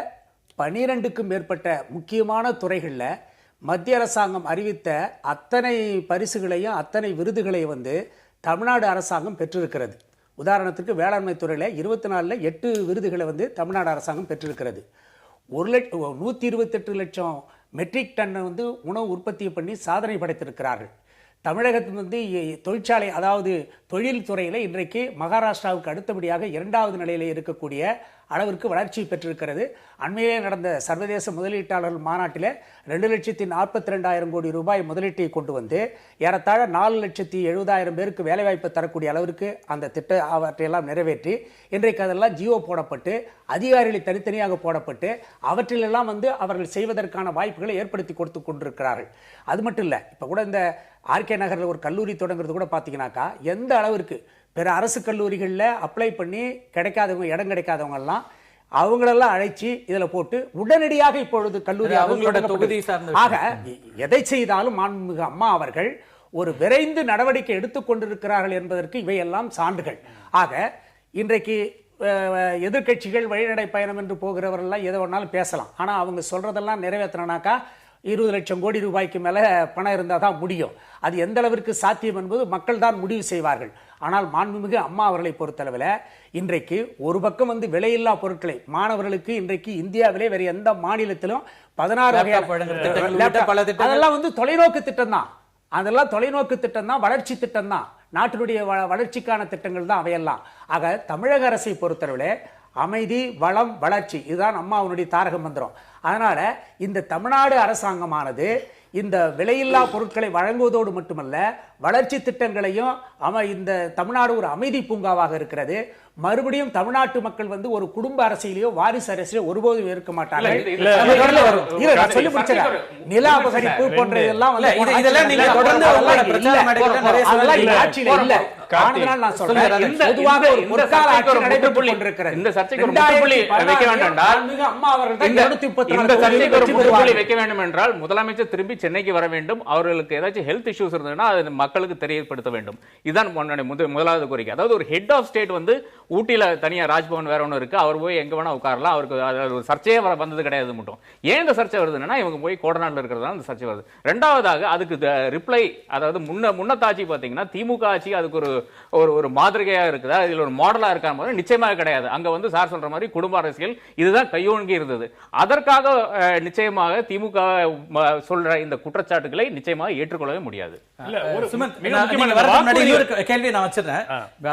12க்கும் மேற்பட்ட முக்கியமான துறைகளில் மத்திய அரசாங்கம் அறிவித்த அத்தனை பரிசுகளையும் அத்தனை விருதுகளையும் வந்து தமிழ்நாடு அரசாங்கம் பெற்றிருக்கிறது. உதாரணத்துக்கு வேளாண்மை துறையில் 24ல் 8 விருதுகளை வந்து தமிழ்நாடு அரசாங்கம் பெற்றிருக்கிறது. 128 லட்சம் மெட்ரிக் டன்னை வந்து உணவு உற்பத்தி பண்ணி சாதனை படைத்திருக்கிறார்கள். தமிழகத்தில் வந்து தொழிற்சாலை, அதாவது தொழில் துறையில் இன்றைக்கு மகாராஷ்டிராவுக்கு அடுத்தபடியாக 2வது நிலையில் இருக்கக்கூடிய அளவிற்கு வளர்ச்சி பெற்றிருக்கிறது. அண்மையிலே நடந்த சர்வதேச முதலீட்டாளர்கள் மாநாட்டில் 2,42,000 கோடி ரூபாய் முதலீட்டை கொண்டு வந்து ஏறத்தாழ 4,70,000 பேருக்கு வேலைவாய்ப்பு தரக்கூடிய அளவிற்கு அந்த அவற்றையெல்லாம் நிறைவேற்றி இன்றைக்கு அதெல்லாம் ஜியோ போடப்பட்டு அதிகாரிகளை தனித்தனியாக போடப்பட்டு அவற்றிலெல்லாம் வந்து அவர்கள் செய்வதற்கான வாய்ப்புகளை ஏற்படுத்தி கொடுத்து கொண்டிருக்கிறார்கள். அது மட்டும் இல்லை, இப்போ கூட இந்த ஆர்கே நகரில் ஒரு கல்லூரி தொடங்குறது கூட பார்த்தீங்கன்னாக்கா எந்த அளவிற்கு பிற அரசு கல்லூரிகளில் அப்ளை பண்ணி கிடைக்காதவங்க, இடம் கிடைக்காதவங்கெல்லாம் அவங்களெல்லாம் அழைச்சி இதில் போட்டு உடனடியாக இப்பொழுது கல்லூரி அவங்களோட தொகுதி சார்ந்த ஆக எதை செய்தாலும் மாண்புமிகு அம்மா அவர்கள் ஒரு விரைந்து நடவடிக்கை எடுத்துக்கொண்டிருக்கிறார்கள் என்பதற்கு இவையெல்லாம் சான்றுகள். ஆக இன்றைக்கு எதிர்க்கட்சிகள் வழிநடை பயணம் என்று போகிறவரெல்லாம் எதை வேணாலும் பேசலாம். ஆனால் அவங்க சொல்றதெல்லாம் நிறைவேற்றினாக்கா 20 லட்சம் கோடி ரூபாய்க்கு மேலே பணம் இருந்தால் தான் முடியும். அது எந்த அளவிற்கு சாத்தியம் என்பது மக்கள் தான் முடிவு செய்வார்கள். ஆனால் மாண்புமிகு அம்மா அவர்களை பொறுத்தளவில் இன்றைக்கு ஒரு பக்கம் வந்து விலையில்லா பொருட்களை மாணவர்களுக்கு இன்றைக்கு இந்தியாவிலே வேறு எந்த மாநிலத்திலும் 16 அதெல்லாம் வந்து தொலைநோக்கு திட்டம் தான். அதெல்லாம் தொலைநோக்கு திட்டம் தான், வளர்ச்சி திட்டம் தான், நாட்டினுடைய வளர்ச்சிக்கான திட்டங்கள் தான் அவையெல்லாம். ஆக தமிழக அரசை பொறுத்தளவில் அமைதி, வளம், வளர்ச்சி, இதுதான் அம்மாவுடைய தாரக மந்திரம். அதனால இந்த தமிழ்நாடு அரசாங்கமானது இந்த விலையில்லா பொருட்களை வழங்குவதோடு மட்டுமல்ல வளர்ச்சி திட்டங்களையும் இந்த தமிழ்நாடு ஒரு அமைதி பூங்காவாக இருக்கிறது. மறுபடியும் தமிழ்நாட்டு மக்கள் வந்து ஒரு குடும்ப அரசியலையோ வாரிசு அரசியலையோ ஒருபோதும் இருக்க மாட்டாங்க. சொல்லி முடிச்சிடறேன். நில அபகரிப்பு போன்ற இதெல்லாம் வந்து இதெல்லாம் நீங்க தொடர்ந்து உங்களோட பிரச்சார மேடைகள்ல நிறைய அதெல்லாம் இந்த ஆட்சியில இல்ல. ஆனதனால் நான் சொல்றேன், பொதுவாக ஒரு பொற்கால ஆட்சி நடைபெற்றுக் கொண்டிருக்கிறது. இந்த சர்ச்சைக்கு ஒரு முற்றுப்புள்ளி வைக்க வேண்டும் என்றால் அம்மா அவர்கள் தான் இந்த சர்ச்சைக்கு ஒரு முற்றுப்புள்ளி வைக்க வேண்டும் என்றால் முதலமைச்சர் திரும்பி சென்னைக்கு வர வேண்டும். அவர்களுக்கு ஏதாச்சும் ஹெல்த் இஷ்யூஸ் இருந்ததுன்னா அது மக்களுக்கு தெரியப்படுத்த வேண்டும். இதுதான் முதலாவது கோரிக்கை. அதாவது ஒரு ஹெட் ஆஃப் ஸ்டேட் வந்து ஊட்டியில தனியா ராஜ்பவன் வேற ஒன்று இருக்கு, அவர் போய் எங்க வேணா உட்காரலாம், அவருக்கு ஒரு சர்ச்சையே வந்தது கிடையாது. மட்டும் ஏன் இந்த சர்ச்சை வருதுன்னா இவங்க போய் கோடநாட்டில் இருக்கிறதா இந்த சர்ச்சை வருது. ரெண்டாவதாக அதுக்கு ரிப்ளை, அதாவது முன்னத்தாட்சி பாத்தீங்கன்னா திமுக ஆட்சி அதுக்கு ஒரு மாதிரிகையா இருக்குதா, இதுல ஒரு மாடலா இருக்கா? நிச்சயமாக கிடையாது. அங்க வந்து சார் சொல்ற மாதிரி குடும்ப அரசியல் இதுதான் கையோங்கி இருந்தது. அதற்காக நிச்சயமாக திமுக சொல்ற இந்த குற்றச்சாட்டுகளை நிச்சயமாக ஏற்றுக்கொள்ளவே முடியாது. கேள்வி நான் வச்சிருந்தேன்,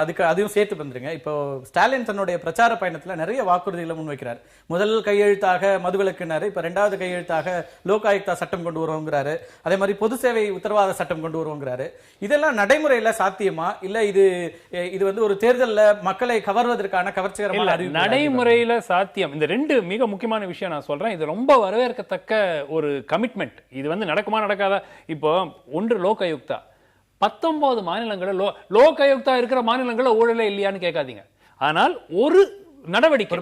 அதுக்கு அதையும் சேர்த்து வந்துருங்க. இப்போ ஸ்டாலின் தன்னுடைய பிரச்சார பயணத்துல நிறைய வாக்குறுதிகளை முன்வைக்கிறார். முதல் கையெழுத்தாக மதுவிலக்குனாரு, இப்ப இரண்டாவது கையெழுத்தாக லோக் ஆயுக்தா சட்டம் கொண்டு வருவோங்கிறாரு. அதே மாதிரி பொது சேவை உத்தரவாத சட்டம் கொண்டு வருவோங்கிறாரு. இதெல்லாம் நடைமுறையில சாத்தியமா, இல்ல இது வந்து ஒரு தேர்தல்ல மக்களை கவர்வதற்கான கவர்ச்சிகரமான அறிவிப்பு? நடைமுறையில சாத்தியம். இந்த ரெண்டு மிக முக்கியமான விஷயம் நான் சொல்றேன். இது ரொம்ப வரவேற்கத்தக்க ஒரு கமிட்மெண்ட். இது வந்து நடக்குமா நடக்காதா? இப்போ ஒன்று லோக் ஆயுக்தா, 19 மாநிலங்களில் லோக் ஆயுக்தா இருக்கிற மாநிலங்களில் ஊழலே இல்லையான்னு கேட்காதீங்க. ஆனால் ஒரு நடவடிக்கை,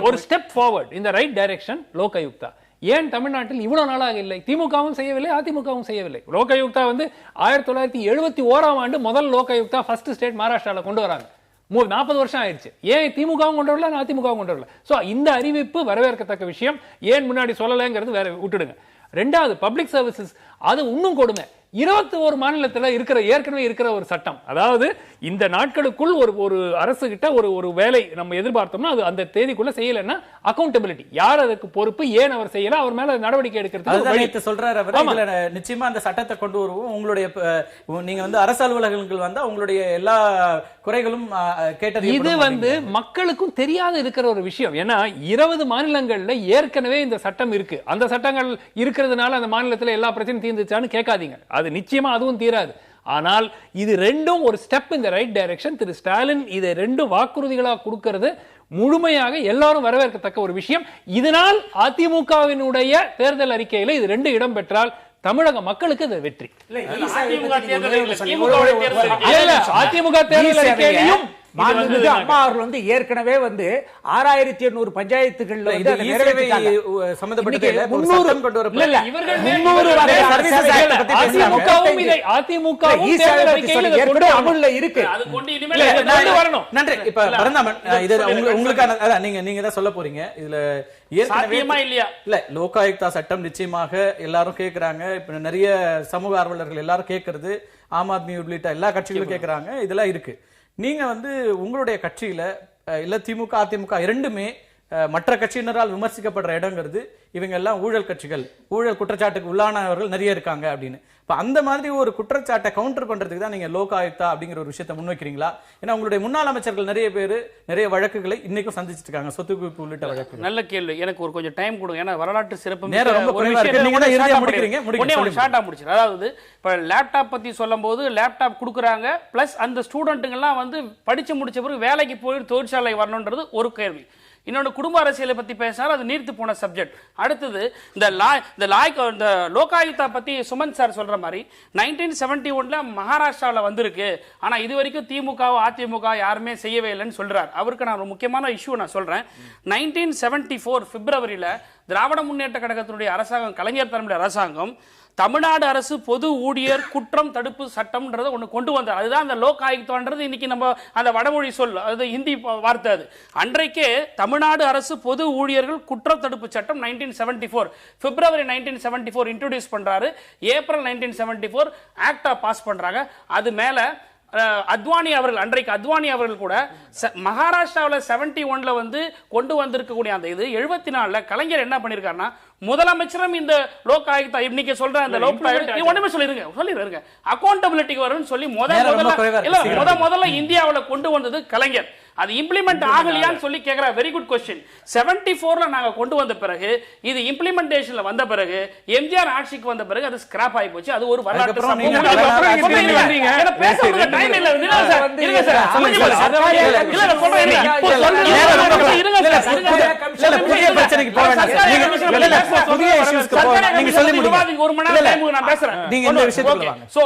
ஒரு ஸ்டெப் ஃபார்வர்ட் இந்த ரைட் டைரக்ஷன் லோக் ஆயுக்தா. ஏன் தமிழ்நாட்டில் இவ்வளவு நாளாக இல்லை? திமுகவும் செய்யவில்லை, அதிமுகவும் செய்யவில்லை. லோக் ஆயுக்தா வந்து 1971 முதல் லோக் ஆயுக்தா ஃபர்ஸ்ட் ஸ்டேட் மகாராஷ்டிரால கொண்டு வராங்க. 40 வருஷம் ஆயிடுச்சு. ஏன் திமுகவும் கொண்டு வரல, அதிமுகவும் கொண்டு வரல? சோ இந்த அறிவிப்பு வரவேற்கத்தக்க விஷயம். ஏன் முன்னாடி சொல்லலைங்கிறது வேற விட்டுடுங்க. ரெண்டாவது பப்ளிக் சர்வீசஸ், அது இன்னும் கொடுமை. 21 மாநிலத்தில் ஏற்கனவே இருக்கிற ஒரு சட்டம். அதாவது இந்த நாட்களுக்குள் ஒரு அரசு கிட்ட ஒரு வேலை நம்ம எதிர்பார்த்தோம்னா அது அந்த தேதிக்குள்ள செய்யலைன்னா அக்கௌண்டபிலிட்டி, யார் அதுக்கு பொறுப்பு, ஏன் அவர் செய்யல, அவர் மேல நடவடிக்கை எடுக்கிறது சொல்றாரு அவர். நிச்சயமா அந்த சட்டத்தை கொண்டு வருவோம். உங்களுடைய நீங்க வந்து அரசு அலுவலகங்கள் வந்தா உங்களுடைய எல்லா குறைகளும் கேட்டது. இது வந்து மக்களுக்கும் தெரியாத இருக்கிற ஒரு விஷயம். ஏன்னா 20 மாநிலங்கள்ல ஏற்கனவே இந்த சட்டம் இருக்கு. அந்த சட்டங்கள் இருக்கிறதுனால அந்த மாநிலத்தில் எல்லா பிரச்சனையும் தீர்ந்துச்சான்னு கேட்காதீங்க. அது நிச்சயமா அதுவும் தீராது. ஆனால் இது ரெண்டும் ஒரு ஸ்டெப் இந்த ரைட் டைரக்ஷன். திரு ஸ்டாலின் இதை ரெண்டும் வாக்குறுதிகளாக கொடுக்கிறது முழுமையாக எல்லாரும் வரவேற்கத்தக்க ஒரு விஷயம். இதனால் அதிமுகவினுடைய தேர்தல் அறிக்கையில இது ரெண்டு இடம் பெற்றால் தமிழக மக்களுக்கு இது வெற்றி. அதிமுக தேர்தல் அறிக்கையிலும் அம்மா அவர்கள் வந்து ஏற்கனவே வந்து 6800 பஞ்சாயத்துகள்ல அமல்ல இருக்கு. நன்றி. இப்ப உங்களுக்கான நீங்க தான் சொல்ல போறீங்க. இதுல இல்ல லோக் ஆயுக்தா சட்டம் நிச்சயமாக எல்லாரும் கேட்கிறாங்க. இப்ப நிறைய சமூக ஆர்வலர்கள் எல்லாரும் கேட்கறது, ஆம் ஆத்மி உள்ளிட்ட எல்லா கட்சிகளும் கேட்கறாங்க. இதெல்லாம் இருக்கு. நீங்க வந்து உங்களுடைய கட்சியில இல்ல திமுக அதிமுக இரண்டுமே மற்ற கட்சியினரால் விமர்சிக்கப்படுற இடங்கிறது இவங்க எல்லாம் ஊழல் கட்சிகள், ஊழல் குற்றச்சாட்டுக்கு உள்ளானவர்கள் நிறைய இருக்காங்க அப்படின்னு. இப்ப அந்த மாதிரி ஒரு குற்றச்சாட்டை கவுண்டர் பண்றதுக்கு தான் நீங்க லோக் ஆயுக்தா அப்படிங்கிற ஒரு விஷயத்தை முன்வைக்கிறீங்களா? ஏன்னா உங்களுடைய முன்னாள் அமைச்சர்கள் நிறைய பேர் நிறைய வழக்குகளை இன்னைக்கும் சந்திச்சுட்டு இருக்காங்க, சொத்து குவிப்பு உள்ளிட்ட வழக்கு. நல்ல கேள்வி. எனக்கு ஒரு கொஞ்சம் டைம் கொடுங்க. ஏன்னா வரலாற்று சிறப்பு நேரம் ரொம்ப குறைவா இருக்கு. நீங்க தான் இறுதியா முடிக்கிறீங்க. ஷார்ட்டா முடிச்சிரு. அதாவது இப்ப லேப்டாப் பத்தி சொல்லும்போது லேப்டாப் கொடுக்குறாங்க, பிளஸ் அந்த ஸ்டூடெண்ட்டுங்கெல்லாம் வந்து படிச்சு முடிச்ச பிறகு வேலைக்கு போய் தொழிற்சாலை வரணும்ன்றது ஒரு கேள்வி. இன்னொன்று குடும்ப அரசியலை பத்தி பேசினாலும் அது நீர்த்து போன சப்ஜெக்ட். அடுத்தது இந்த லோக் ஆயுக்தா பத்தி சுமன் சார் சொல்ற மாதிரி 1971 மகாராஷ்டிராவில் வந்திருக்கு. ஆனா இது வரைக்கும் திமுக அதிமுக யாருமே செய்யவே இல்லைன்னு சொல்றாரு. அவருக்கு நான் ஒரு முக்கியமான இஷ்யூ நான் சொல்றேன். 1974 பிப்ரவரியில திராவிட முன்னேற்ற கழகத்தினுடைய அரசாங்கம், கலைஞர் தலைமையிலான அரசாங்கம் தமிழ்நாடு அரசு பொது ஊழியர் குற்றம் தடுப்பு சட்டம்ன்றதை ஒன்று கொண்டு வந்தார். அதுதான் அந்த லோக் ஆயுக்தான்றது. இன்னைக்கு நம்ம அந்த வடமொழி சொல், அது ஹிந்தி வார்த்தை. அது அன்றைக்கே தமிழ்நாடு அரசு பொது ஊழியர்கள் குற்றம் தடுப்பு சட்டம் 1974 பிப்ரவரி 1974 இன்ட்ரோடியூஸ் பண்றாரு. ஏப்ரல் 1974 ஆக்டா பாஸ் பண்றாங்க. அது மேல அத்வானி அவர்கள், அன்றைக்கு அத்வானி அவர்கள் கூட மகாராஷ்டிராவில் 71 வந்து கொண்டு வந்திருக்கக்கூடிய அந்த இது 74 கலைஞர் என்ன பண்ணிருக்காருன்னா முதலமைச்சரும் இந்த லோக் ஆயுக்தா இன்னைக்கு சொல்ற அந்த லோக் ஆயுக்தா ஒண்ணுமே சொல்லிருங்க அக்கௌண்டபிலிட்டிக்கு வரும்னு சொல்லி முதல்ல இந்தியாவில் கொண்டு வந்தது கலைஞர். அது இம்ப்ளிமெண்ட் ஆகலையான்னு சொல்லி கேக்குற வெரி குட் கொஸ்டின். 74ல நாங்க கொண்டு வந்த பிறகு இது இம்ப்ளிமெண்டேஷன்ல வந்த பிறகு எம்ஜிஆர் ஆட்சிக்கு வந்த பிறகு அது ஸ்கிராப் ஆகி போச்சு. அது ஒரு வரலாற்று சம்பவம். டைம் இல்ல பேச இருங்க சார் இருங்க சார் புதிய பிரச்சனைக்கு போக வேண்டாம். புதிய இஷ்யூஸ்க்கு போக நீங்க சொல்லி முடிங்க. ஒரு மணி நேரம் நான் பேசுறேன். நீங்க இந்த விஷயத்துக்கு வாங்க. சோ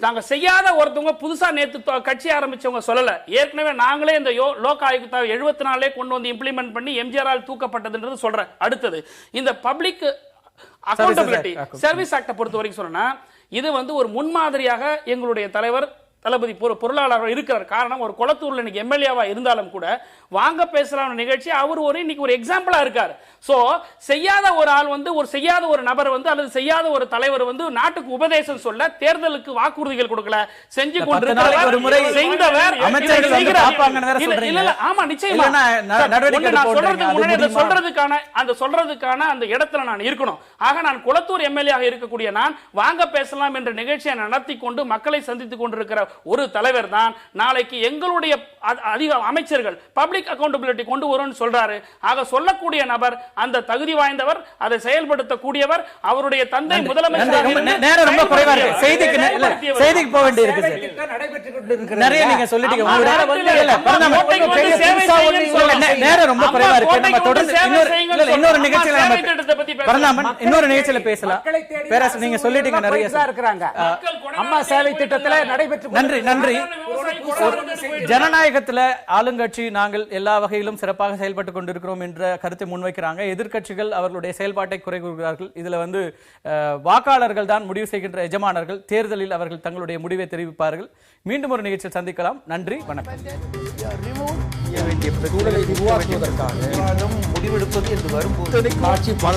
நாங்க செய்யாத ஒருத்தவங்க புதுசா நேத்து கட்சி ஆரம்பிச்சவங்க சொல்லல. ஏற்கனவே நாங்களே இந்த லோக் ஆயுக்தா 74 கொண்டு வந்து இம்ப்ளிமெண்ட் பண்ணி எம்ஜிஆர் தூக்கப்பட்டதுன்றது சொல்றேன். அடுத்தது இந்த பப்ளிக் அக்கௌண்டபிலிட்டி சர்வீஸ் ஆக்ட பொறுத்த வரைக்கும் சொன்னா இது வந்து ஒரு முன்மாதிரியாக எங்களுடைய தலைவர் தளபதி பொருளாளர் இருக்கிறார். காரணம் ஒரு கொளத்தூர்ல இன்னைக்கு எம்எல்ஏவா இருந்தாலும் கூட வாங்க பேசலாம் நிகழ்ச்சி அவர் ஒரு இன்னைக்கு ஒரு எக்ஸாம்பிளா இருக்காரு. சோ செய்யாத ஒரு ஆள் வந்து ஒரு செய்யாத ஒரு நபர் வந்து அல்லது செய்யாத ஒரு தலைவர் வந்து நாட்டுக்கு உபதேசம் சொல்ல தேர்தலுக்கு வாக்குறுதிகள் கொடுக்கல செஞ்சு கொண்டிருக்கிறவர் செய்தவர் இல்ல ஆமா நிச்சயமா சொல்றதுக்கான அந்த இடத்துல நான் இருக்கணும். ஆக நான் குளத்தூர் எம்எல்ஏ இருக்கக்கூடிய நான் வாங்க பேசலாம் என்ற நிகழ்ச்சியை நடத்தி கொண்டு மக்களை சந்தித்துக் கொண்டிருக்கிற ஒரு தலைவர் தான் நாளைக்கு எங்களுடைய அதிக அமைச்சர்கள் பப்ளிக் அக்கௌண்டபிலிட்டி கொண்டு வரும்னு சொல்றாரு. ஆக சொல்லக்கூடிய நபர் அந்த தகுதி வாய்ந்தவர், அதை செயல்படுத்தக்கூடியவர். அவருடைய தந்தை முதலமைச்சர். நேரம் ரொம்ப குறைவா இருக்கு. செய்திக்கு போக வேண்டியிருக்கு. நிறைய நீங்க சொல்லிட்டீங்க. நேரம் ரொம்ப குறைவா இருக்கு. நம்ம தொடர்ந்து இன்னொரு நிகழ்ச்சியில பேசலாம். பேராசிரியர் நீங்க சொல்லிட்டீங்க நிறைய இருக்கிறாங்க. அம்மா சேவை திட்டத்துல நடைபெற்று நன்றி நன்றி. ஜனநாயகத்துல ஆளுங்கட்சி நாங்கள் எல்லா வகையிலும் சிறப்பாக செயல்பட்டுக் கொண்டிருக்கிறோம் என்ற கருத்தை முன்வைக்கிறாங்க. எதிர்க்கட்சிகள் அவர்களுடைய செயல்பாட்டை குறை கூறுகிறார்கள். இதுல வந்து வாக்காளர்கள் தான் முடிவு செய்கின்ற எஜமானர்கள். தேர்தலில் அவர்கள் தங்களுடைய முடிவை தெரிவிப்பார்கள். மீண்டும் ஒரு நிகழ்ச்சியில் சந்திக்கலாம். நன்றி, வணக்கம். சூழலை உருவாக்குவதற்காக முடிவெடுப்பது என்று வரும்போது ஆட்சி பல